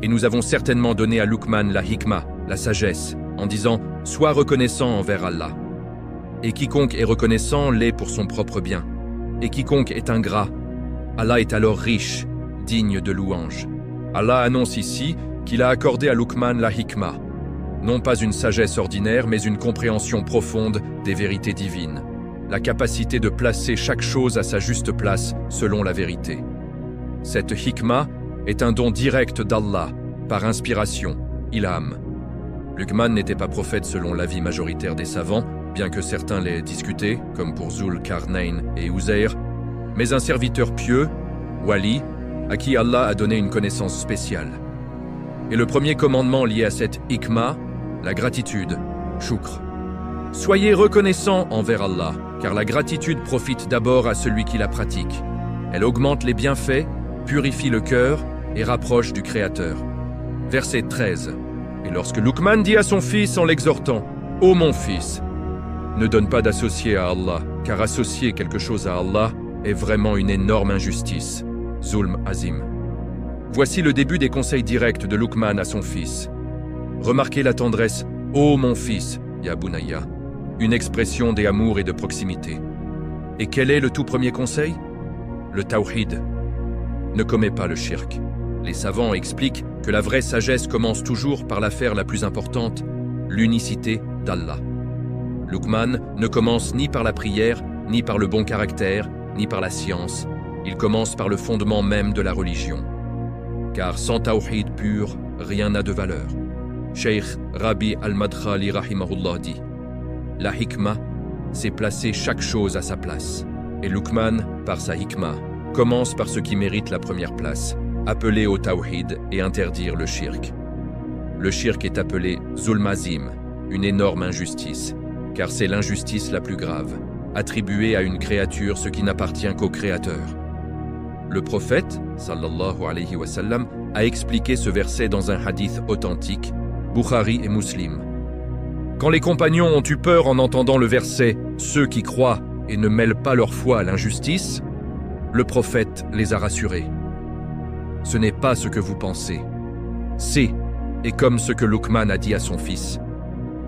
Et nous avons certainement donné à Luqman la hikmah, la sagesse, en disant « Sois reconnaissant envers Allah. Et quiconque est reconnaissant l'est pour son propre bien. Et quiconque est ingrat, Allah est alors riche, digne de louange. » Allah annonce ici qu'il a accordé à Luqman la hikmah, non pas une sagesse ordinaire, mais une compréhension profonde des vérités divines, la capacité de placer chaque chose à sa juste place selon la vérité. Cette hikmah est un don direct d'Allah, par inspiration, ilham. Luqman n'était pas prophète selon l'avis majoritaire des savants, bien que certains l'aient discuté, comme pour Zul Qarnayn et Uzair, mais un serviteur pieux, wali, à qui Allah a donné une connaissance spéciale. Et le premier commandement lié à cette hikmah, la gratitude, shukr. Soyez reconnaissants envers Allah, car la gratitude profite d'abord à celui qui la pratique. Elle augmente les bienfaits, purifie le cœur et rapproche du Créateur. Verset 13. Et lorsque Luqman dit à son fils en l'exhortant « Ô mon fils, ne donne pas d'associé à Allah, car associer quelque chose à Allah est vraiment une énorme injustice. » Zulm Azim. Voici le début des conseils directs de Luqman à son fils. Remarquez la tendresse « Ô mon fils, Ya Bunayya », une expression d'amour et de proximité. Et quel est le tout premier conseil? Le tawhid. Ne commets pas le shirk. Les savants expliquent que la vraie sagesse commence toujours par l'affaire la plus importante, l'unicité d'Allah. Luqman ne commence ni par la prière, ni par le bon caractère, ni par la science. Il commence par le fondement même de la religion. Car sans tawhid pur, rien n'a de valeur. Cheikh Rabi al-Madkhali rahimahullah dit « La hikmah, c'est placer chaque chose à sa place. » Et Luqman, par sa hikmah, commence par ce qui mérite la première place, appeler au tawhid et interdire le shirk. Le shirk est appelé zulmazim, une énorme injustice, car c'est l'injustice la plus grave, attribuer à une créature ce qui n'appartient qu'au Créateur. Le prophète, sallallahu alayhi wa sallam, a expliqué ce verset dans un hadith authentique, Bukhari et Muslim. Quand les compagnons ont eu peur en entendant le verset « Ceux qui croient et ne mêlent pas leur foi à l'injustice », le prophète les a rassurés. Ce n'est pas ce que vous pensez. C'est, et comme ce que Luqman a dit à son fils,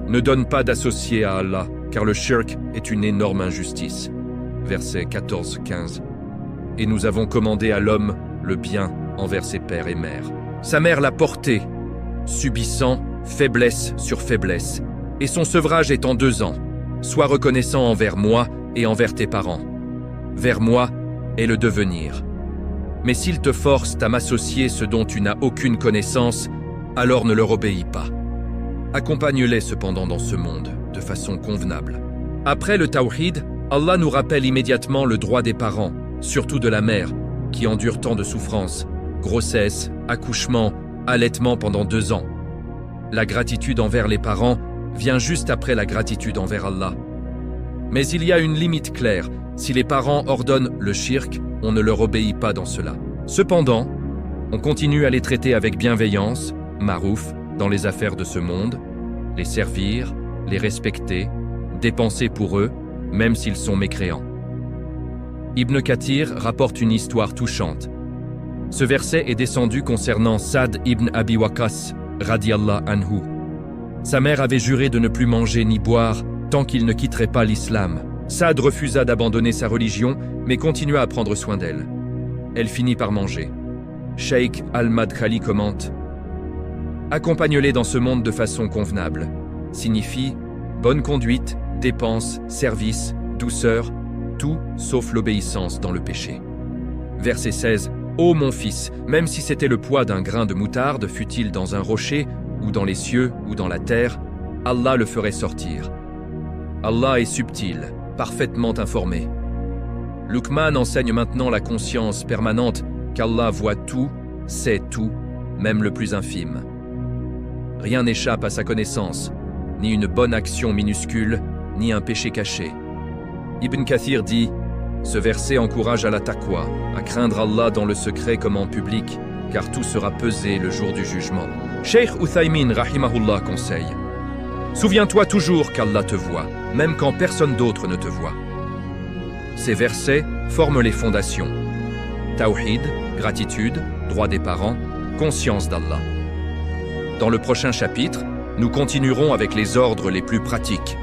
ne donne pas d'associé à Allah, car le shirk est une énorme injustice. Verset 14-15. Et nous avons commandé à l'homme le bien envers ses pères et mères. Sa mère l'a porté, subissant faiblesse sur faiblesse, et son sevrage est en 2 ans. Sois reconnaissant envers moi et envers tes parents. Vers moi est le devenir. Mais s'ils te forcent à m'associer ce dont tu n'as aucune connaissance, alors ne leur obéis pas. Accompagne-les cependant dans ce monde, de façon convenable. Après le tawhid, Allah nous rappelle immédiatement le droit des parents, surtout de la mère, qui endure tant de souffrances, grossesse, accouchement, allaitement pendant 2 ans. La gratitude envers les parents vient juste après la gratitude envers Allah. Mais il y a une limite claire. Si les parents ordonnent le shirk, on ne leur obéit pas dans cela. Cependant, on continue à les traiter avec bienveillance, marouf, dans les affaires de ce monde, les servir, les respecter, dépenser pour eux, même s'ils sont mécréants. Ibn Kathir rapporte une histoire touchante. Ce verset est descendu concernant Sa'd ibn Abi Waqqas, radiyallahu anhu. Sa mère avait juré de ne plus manger ni boire tant qu'il ne quitterait pas l'islam. Sa'd refusa d'abandonner sa religion, mais continua à prendre soin d'elle. Elle finit par manger. Cheikh al-Madkhali commente « Accompagne-les dans ce monde de façon convenable » signifie bonne conduite, dépenses, service, douceur, tout sauf l'obéissance dans le péché. Verset 16. Ô mon fils, même si c'était le poids d'un grain de moutarde, fût-il dans un rocher, ou dans les cieux, ou dans la terre, Allah le ferait sortir. Allah est subtil, parfaitement informé. Luqman enseigne maintenant la conscience permanente qu'Allah voit tout, sait tout, même le plus infime. Rien n'échappe à sa connaissance, ni une bonne action minuscule, ni un péché caché. Ibn Kathir dit « Ce verset encourage à la taqwa, à craindre Allah dans le secret comme en public, car tout sera pesé le jour du jugement. » Cheikh Uthaymin rahimahullah conseille « Souviens-toi toujours qu'Allah te voit, même quand personne d'autre ne te voit. » Ces versets forment les fondations. Tawhid, gratitude, droit des parents, conscience d'Allah. Dans le prochain chapitre, nous continuerons avec les ordres les plus pratiques.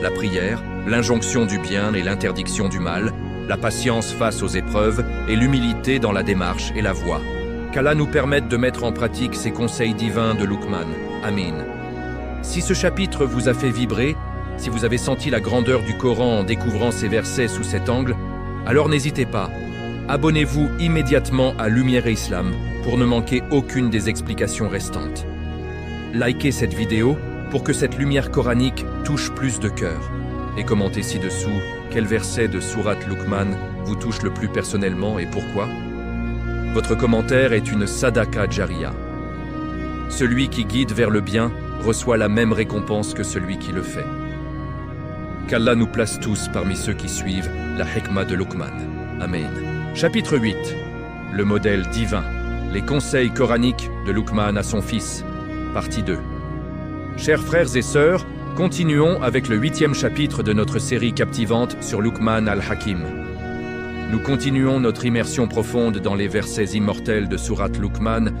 La prière, l'injonction du bien et l'interdiction du mal, la patience face aux épreuves et l'humilité dans la démarche et la voie. Qu'Allah nous permette de mettre en pratique ces conseils divins de Luqman. Amin. Si ce chapitre vous a fait vibrer, si vous avez senti la grandeur du Coran en découvrant ces versets sous cet angle, alors n'hésitez pas. Abonnez-vous immédiatement à Lumière et Islam pour ne manquer aucune des explications restantes. Likez cette vidéo pour que cette lumière coranique touche plus de cœurs. Et commentez ci-dessous quel verset de sourate Luqman vous touche le plus personnellement et pourquoi. Votre commentaire est une sadaqa jariya. Celui qui guide vers le bien reçoit la même récompense que celui qui le fait. Qu'Allah nous place tous parmi ceux qui suivent la hikmah de Luqman. Amen. Chapitre 8. Le modèle divin. Les conseils coraniques de Luqman à son fils. Partie 2. Chers frères et sœurs, continuons avec le 8e chapitre de notre série captivante sur Luqman al-Hakim. Nous continuons notre immersion profonde dans les versets immortels de sourate Luqman,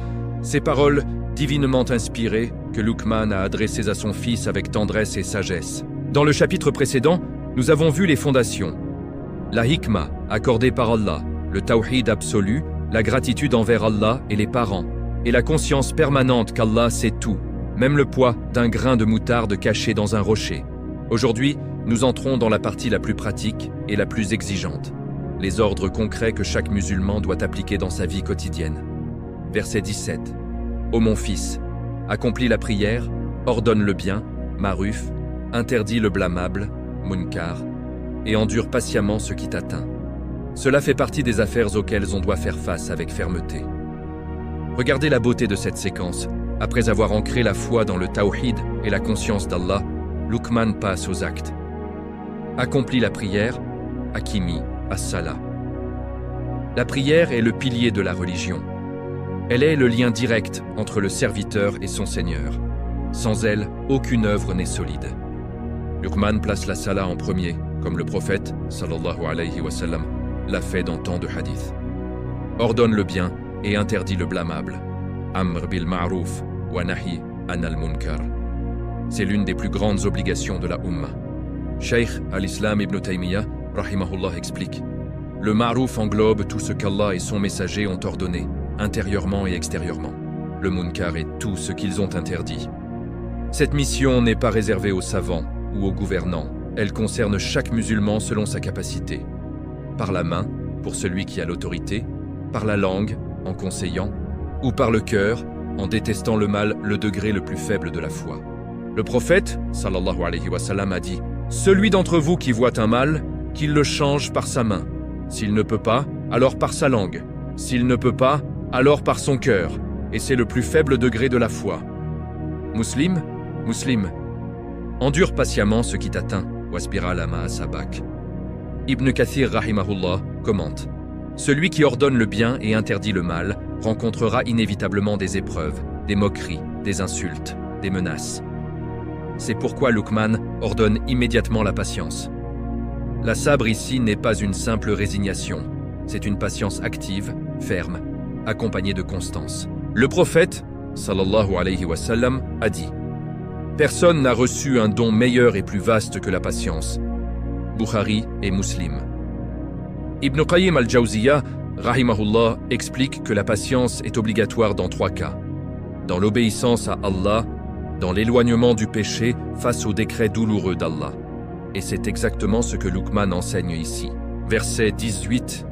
ces paroles divinement inspirées que Luqman a adressées à son fils avec tendresse et sagesse. Dans le chapitre précédent, nous avons vu les fondations. La hikmah accordée par Allah, le tawhid absolu, la gratitude envers Allah et les parents, et la conscience permanente qu'Allah sait tout, même le poids d'un grain de moutarde caché dans un rocher. Aujourd'hui, nous entrons dans la partie la plus pratique et la plus exigeante, les ordres concrets que chaque musulman doit appliquer dans sa vie quotidienne. Verset 17. Ô mon fils, accomplis la prière, ordonne le bien, Maruf, interdis le blâmable, Munkar, et endure patiemment ce qui t'atteint. Cela fait partie des affaires auxquelles on doit faire face avec fermeté. Regardez la beauté de cette séquence. Après avoir ancré la foi dans le tawhid et la conscience d'Allah, Luqman passe aux actes. Accomplis la prière, Hakimi, as-Salah. La prière est le pilier de la religion. Elle est le lien direct entre le serviteur et son Seigneur. Sans elle, aucune œuvre n'est solide. Luqman place la Salah en premier, comme le prophète, sallallahu alayhi wa sallam, l'a fait dans tant de hadiths. Ordonne le bien et interdit le blâmable. Amr bil ma'rouf wa nahi anal munkar. C'est l'une des plus grandes obligations de la Ummah. Cheikh al-Islam ibn Taymiyyah, rahimahullah, explique: le ma'rouf englobe tout ce qu'Allah et son messager ont ordonné, intérieurement et extérieurement. Le munkar est tout ce qu'ils ont interdit. Cette mission n'est pas réservée aux savants ou aux gouvernants. Elle concerne chaque musulman selon sa capacité. Par la main, pour celui qui a l'autorité, par la langue, en conseillant, ou par le cœur, en détestant le mal, le degré le plus faible de la foi. Le prophète, sallallahu alayhi wa sallam, a dit: celui d'entre vous qui voit un mal, qu'il le change par sa main. S'il ne peut pas, alors par sa langue. S'il ne peut pas, alors par son cœur. Et c'est le plus faible degré de la foi. Muslim, endure patiemment ce qui t'atteint. Wasbira lama asabak. Ibn Kathir rahimahullah commente: celui qui ordonne le bien et interdit le mal rencontrera inévitablement des épreuves, des moqueries, des insultes, des menaces. C'est pourquoi Luqman ordonne immédiatement la patience. La sabre ici n'est pas une simple résignation, c'est une patience active, ferme, accompagnée de constance. Le prophète, sallallahu alayhi wa sallam, a dit: personne n'a reçu un don meilleur et plus vaste que la patience. Bukhari et Muslim. Ibn Qayyim al-Jawziyya, rahimahullah, explique que la patience est obligatoire dans 3 cas. Dans l'obéissance à Allah, dans l'éloignement du péché face aux décrets douloureux d'Allah. Et c'est exactement ce que Luqman enseigne ici. Versets 18-19.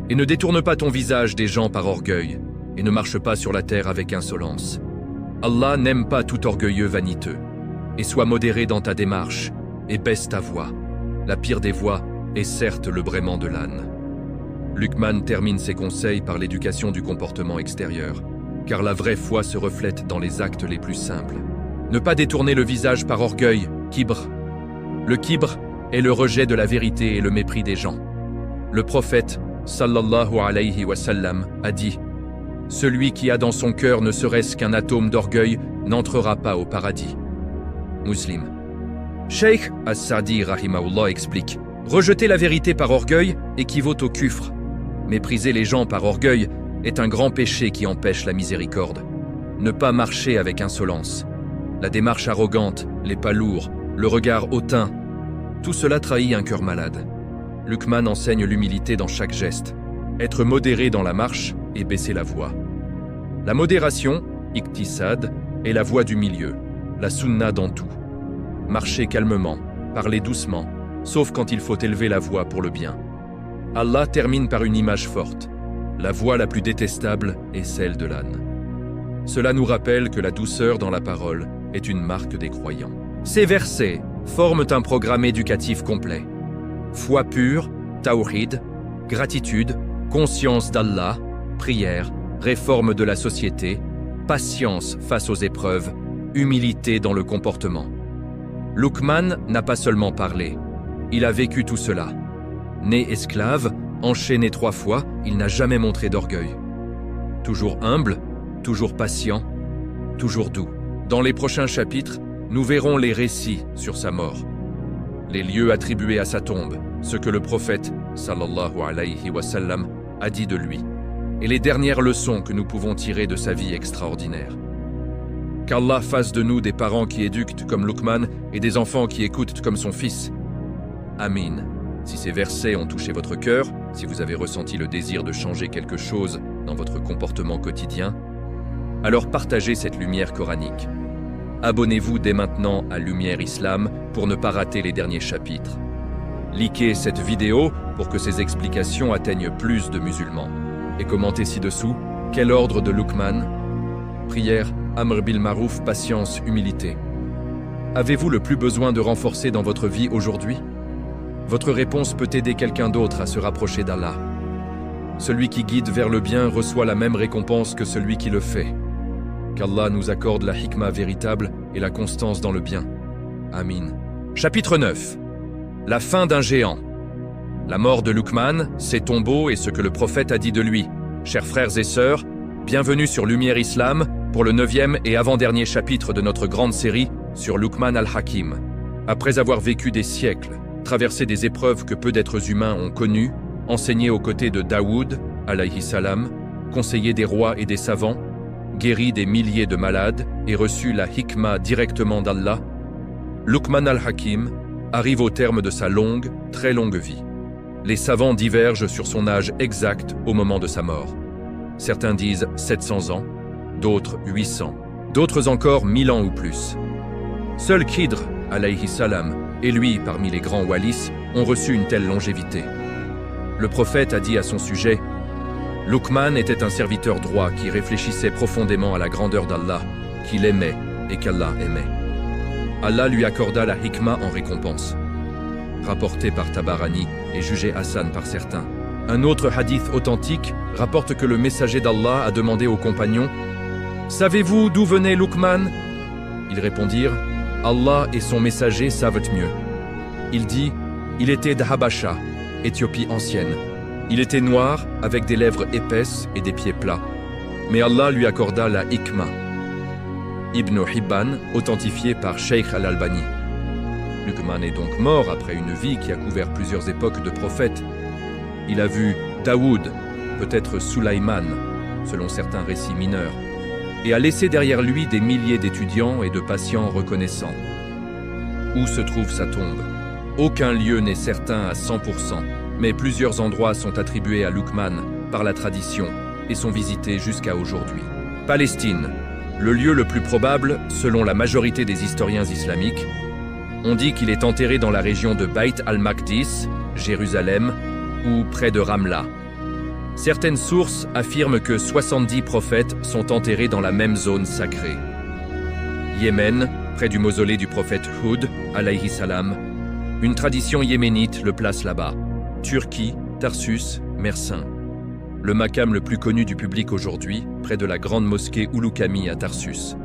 Et ne détourne pas ton visage des gens par orgueil, et ne marche pas sur la terre avec insolence. Allah n'aime pas tout orgueilleux vaniteux. Et sois modéré dans ta démarche, et baisse ta voix. La pire des voix est certes le braiement de l'âne. Luqman termine ses conseils par l'éducation du comportement extérieur, car la vraie foi se reflète dans les actes les plus simples. Ne pas détourner le visage par orgueil, kibr. Le kibr est le rejet de la vérité et le mépris des gens. Le prophète, sallallahu alayhi wa sallam, a dit « Celui qui a dans son cœur ne serait-ce qu'un atome d'orgueil n'entrera pas au paradis. » Muslim. Cheikh As-Sa'di rahimahullah explique « Rejeter la vérité par orgueil équivaut au kufr. Mépriser les gens par orgueil est un grand péché qui empêche la miséricorde. Ne pas marcher avec insolence. La démarche arrogante, les pas lourds, le regard hautain, tout cela trahit un cœur malade. Luqman enseigne l'humilité dans chaque geste, être modéré dans la marche et baisser la voix. La modération, iktisad, est la voie du milieu, la sunna dans tout. Marcher calmement, parler doucement, sauf quand il faut élever la voix pour le bien. Allah termine par une image forte. La voix la plus détestable est celle de l'âne. Cela nous rappelle que la douceur dans la parole est une marque des croyants. Ces versets forment un programme éducatif complet. Foi pure, tawhid, gratitude, conscience d'Allah, prière, réforme de la société, patience face aux épreuves, humilité dans le comportement. Luqman n'a pas seulement parlé, il a vécu tout cela. Né esclave, enchaîné 3 fois, il n'a jamais montré d'orgueil. Toujours humble, toujours patient, toujours doux. Dans les prochains chapitres, nous verrons les récits sur sa mort, les lieux attribués à sa tombe, ce que le prophète, sallallahu alayhi wa sallam, a dit de lui, et les dernières leçons que nous pouvons tirer de sa vie extraordinaire. Qu'Allah fasse de nous des parents qui éduquent comme Luqman et des enfants qui écoutent comme son fils. Amin. Si ces versets ont touché votre cœur, si vous avez ressenti le désir de changer quelque chose dans votre comportement quotidien, alors partagez cette lumière coranique. Abonnez-vous dès maintenant à Lumière Islam pour ne pas rater les derniers chapitres. Likez cette vidéo pour que ces explications atteignent plus de musulmans. Et commentez ci-dessous, quel ordre de Luqman? Prière, Amr bil Marouf, patience, humilité. Avez-vous le plus besoin de renforcer dans votre vie aujourd'hui? Votre réponse peut aider quelqu'un d'autre à se rapprocher d'Allah. Celui qui guide vers le bien reçoit la même récompense que celui qui le fait. Qu'Allah nous accorde la hikma véritable et la constance dans le bien. Amin. Chapitre 9. La fin d'un géant. La mort de Luqman, ses tombeaux et ce que le prophète a dit de lui. Chers frères et sœurs, bienvenue sur Lumière Islam pour le 9e et avant-dernier chapitre de notre grande série sur Luqman al-Hakim. Après avoir vécu des siècles, traversé des épreuves que peu d'êtres humains ont connues, enseigné aux côtés de Daoud, alayhi salam, conseiller des rois et des savants, guéri des milliers de malades et reçu la hikma directement d'Allah, Luqman al-Hakim arrive au terme de sa longue, très longue vie. Les savants divergent sur son âge exact au moment de sa mort. Certains disent 700 ans, d'autres 800, d'autres encore 1000 ans ou plus. Seul Khidr, alayhi salam, et lui, parmi les grands walis, ont reçu une telle longévité. Le prophète a dit à son sujet « Luqman était un serviteur droit qui réfléchissait profondément à la grandeur d'Allah, qu'il aimait et qu'Allah aimait. Allah lui accorda la hikma en récompense. » Rapporté par Tabarani et jugé Hassan par certains. Un autre hadith authentique rapporte que le messager d'Allah a demandé aux compagnons « Savez-vous d'où venait Luqman ?» Ils répondirent « Allah et son messager savent mieux. » Il dit « Il était d'Habasha, Éthiopie ancienne. Il était noir, avec des lèvres épaisses et des pieds plats. Mais Allah lui accorda la hikma. » Ibn Hibban, authentifié par Sheikh al-Albani. Luqman est donc mort après une vie qui a couvert plusieurs époques de prophètes. Il a vu Daoud, peut-être Sulaïman, selon certains récits mineurs, et a laissé derrière lui des milliers d'étudiants et de patients reconnaissants. Où se trouve sa tombe? Aucun lieu n'est certain à 100%, mais plusieurs endroits sont attribués à Luqman par la tradition et sont visités jusqu'à aujourd'hui. Palestine, le lieu le plus probable selon la majorité des historiens islamiques. On dit qu'il est enterré dans la région de Bayt al-Maqdis, Jérusalem, ou près de Ramla. Certaines sources affirment que 70 prophètes sont enterrés dans la même zone sacrée. Yémen, près du mausolée du prophète Hud, alayhi salam, Une tradition yéménite le place là-bas. Turquie, Tarsus, Mersin. Le maqam le plus connu du public aujourd'hui, près de la grande mosquée Ouloukami à Tarsus.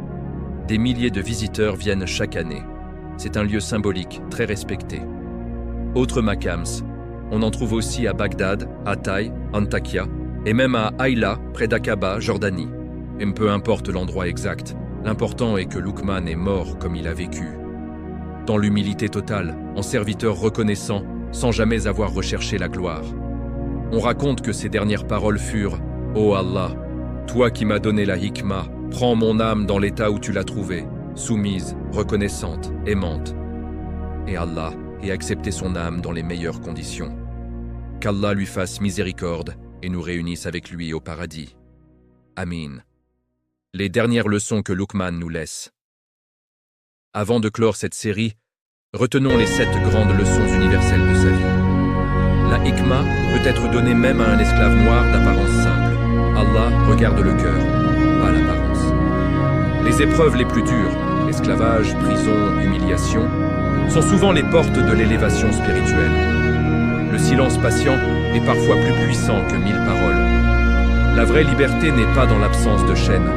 Des milliers de visiteurs viennent chaque année. C'est un lieu symbolique, très respecté. Autres maqams, on en trouve aussi à Bagdad, Hatay, Antakya, et même à Ayla, près d'Aqaba, Jordanie. Et peu importe l'endroit exact, l'important est que Luqman est mort comme il a vécu. Dans l'humilité totale, en serviteur reconnaissant, sans jamais avoir recherché la gloire. On raconte que ses dernières paroles furent « Ô Allah, toi qui m'as donné la hikma, prends mon âme dans l'état où tu l'as trouvée, soumise, reconnaissante, aimante. » Et Allah ait accepté son âme dans les meilleures conditions. Qu'Allah lui fasse miséricorde et nous réunisse avec lui au paradis. Amin. Les dernières leçons que Luqman nous laisse. Avant de clore cette série, retenons les 7 grandes leçons universelles de sa vie. La hikma peut être donnée même à un esclave noir d'apparence simple. Allah regarde le cœur, pas l'apparence. Les épreuves les plus dures, esclavage, prison, humiliation, sont souvent les portes de l'élévation spirituelle. Le silence patient est parfois plus puissant que 1000 paroles. La vraie liberté n'est pas dans l'absence de chaînes,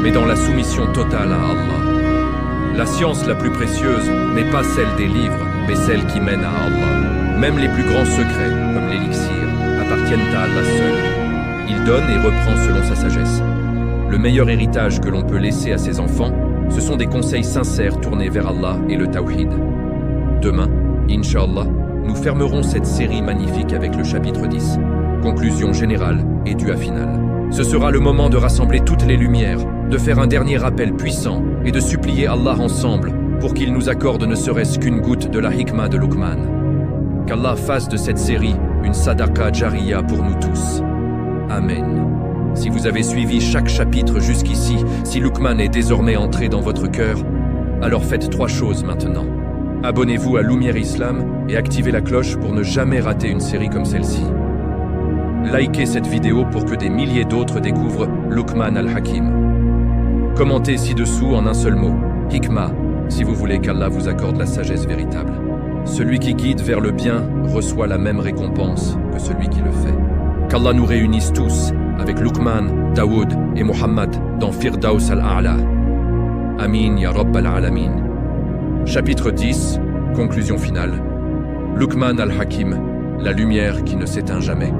mais dans la soumission totale à Allah. La science la plus précieuse n'est pas celle des livres, mais celle qui mène à Allah. Même les plus grands secrets, comme l'élixir, appartiennent à Allah seul. Il donne et reprend selon sa sagesse. Le meilleur héritage que l'on peut laisser à ses enfants, ce sont des conseils sincères tournés vers Allah et le Tawhid. Demain, Inch'Allah, nous fermerons cette série magnifique avec le chapitre 10, conclusion générale et dua finale. Ce sera le moment de rassembler toutes les lumières, de faire un dernier rappel puissant et de supplier Allah ensemble pour qu'il nous accorde ne serait-ce qu'une goutte de la hikma de Luqman. Qu'Allah fasse de cette série une sadaqa jariya pour nous tous. Amen. Si vous avez suivi chaque chapitre jusqu'ici, si Luqman est désormais entré dans votre cœur, alors faites 3 choses maintenant. Abonnez-vous à Lumière Islam et activez la cloche pour ne jamais rater une série comme celle-ci. Likez cette vidéo pour que des milliers d'autres découvrent Luqman al-Hakim. Commentez ci-dessous en un seul mot, hikma, si vous voulez qu'Allah vous accorde la sagesse véritable. Celui qui guide vers le bien reçoit la même récompense que celui qui le fait. Qu'Allah nous réunisse tous avec Luqman, Daoud et Muhammad dans Firdaus al-A'la. Amin ya Rabbal Alamin. Chapitre 10, conclusion finale. Luqman al-Hakim, la lumière qui ne s'éteint jamais.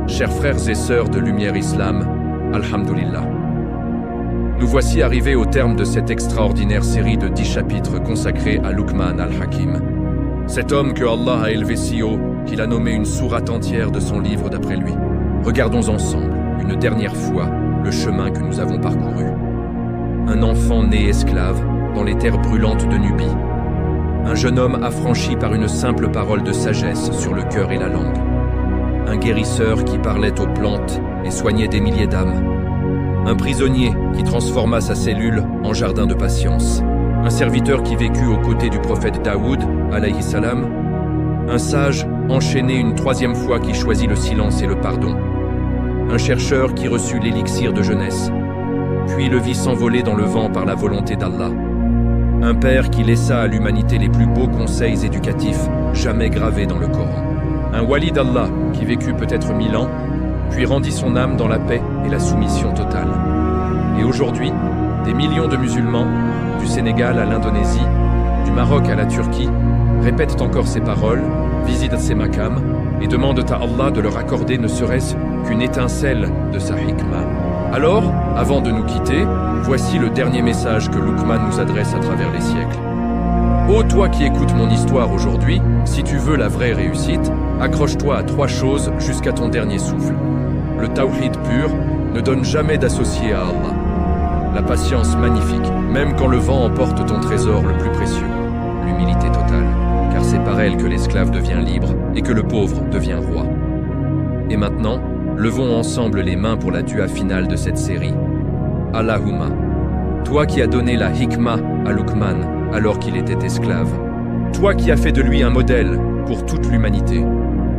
Chers frères et sœurs de Lumière Islam, Alhamdulillah. Nous voici arrivés au terme de cette extraordinaire série de 10 chapitres consacrés à Luqman al-Hakim. Cet homme que Allah a élevé si haut qu'il a nommé une sourate entière de son livre d'après lui. Regardons ensemble, une dernière fois, le chemin que nous avons parcouru. Un enfant né esclave dans les terres brûlantes de Nubie. Un jeune homme affranchi par une simple parole de sagesse sur le cœur et la langue. Un guérisseur qui parlait aux plantes et soignait des milliers d'âmes. Un prisonnier qui transforma sa cellule en jardin de patience. Un serviteur qui vécut aux côtés du prophète Daoud, alayhi salam. Un sage enchaîné une 3e fois qui choisit le silence et le pardon. Un chercheur qui reçut l'élixir de jeunesse, puis le vit s'envoler dans le vent par la volonté d'Allah. Un père qui laissa à l'humanité les plus beaux conseils éducatifs jamais gravés dans le Coran. Un wali d'Allah qui vécut peut-être 1000 ans, puis rendit son âme dans la paix et la soumission totale. Et aujourd'hui, des millions de musulmans, du Sénégal à l'Indonésie, du Maroc à la Turquie, répètent encore ces paroles, visitent ces maqams et demandent à Allah de leur accorder ne serait-ce qu'une étincelle de sa hikma. Alors, avant de nous quitter, voici le dernier message que Luqman nous adresse à travers les siècles. Ô toi qui écoutes mon histoire aujourd'hui, si tu veux la vraie réussite, accroche-toi à 3 choses jusqu'à ton dernier souffle. Le tawhid pur ne donne jamais d'associé à Allah. La patience magnifique, même quand le vent emporte ton trésor le plus précieux. L'humilité totale, car c'est par elle que l'esclave devient libre et que le pauvre devient roi. Et maintenant, levons ensemble les mains pour la dua finale de cette série. Allahumma, toi qui as donné la hikma à Luqman alors qu'il était esclave, toi qui as fait de lui un modèle pour toute l'humanité,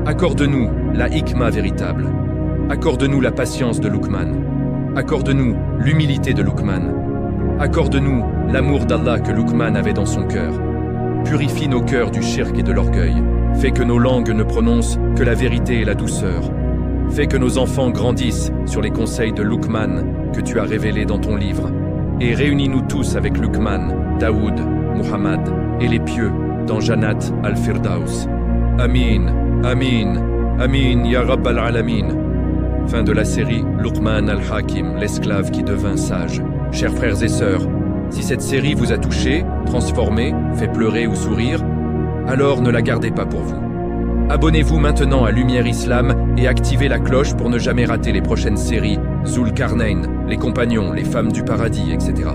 accorde-nous la hikma véritable. Accorde-nous la patience de Luqman. Accorde-nous l'humilité de Luqman. Accorde-nous l'amour d'Allah que Luqman avait dans son cœur. Purifie nos cœurs du shirk et de l'orgueil. Fais que nos langues ne prononcent que la vérité et la douceur. Fais que nos enfants grandissent sur les conseils de Luqman que tu as révélés dans ton livre. Et réunis-nous tous avec Luqman, Daoud, Muhammad et les pieux dans Jannat al-Firdaus. Amin, Amin, Amin, Ya Rabbal Alamin. Fin de la série Luqman al-Hakim, l'esclave qui devint sage. Chers frères et sœurs, si cette série vous a touché, transformé, fait pleurer ou sourire, alors ne la gardez pas pour vous. Abonnez-vous maintenant à Lumière Islam et activez la cloche pour ne jamais rater les prochaines séries Zulkarnain, les compagnons, les femmes du paradis, etc.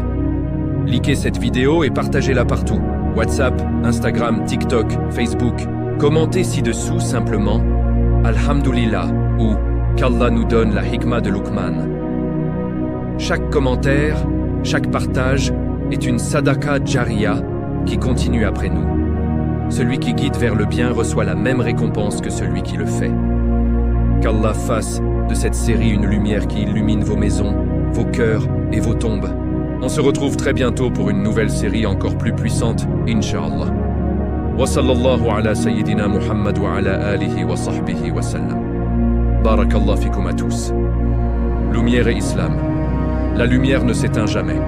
Likez cette vidéo et partagez-la partout. WhatsApp, Instagram, TikTok, Facebook. Commentez ci-dessous simplement Alhamdulillah ou qu'Allah nous donne la hikmah de Luqman. Chaque commentaire, chaque partage est une sadaqa jariya qui continue après nous. Celui qui guide vers le bien reçoit la même récompense que celui qui le fait. Qu'Allah fasse de cette série une lumière qui illumine vos maisons, vos cœurs et vos tombes. On se retrouve très bientôt pour une nouvelle série encore plus puissante, Inch'Allah. Wa sallallahu ala sayyidina Muhammad wa ala alihi wa sahbihi wa sallam. Barakallah fikum à tous. Lumière et Islam. La lumière ne s'éteint jamais.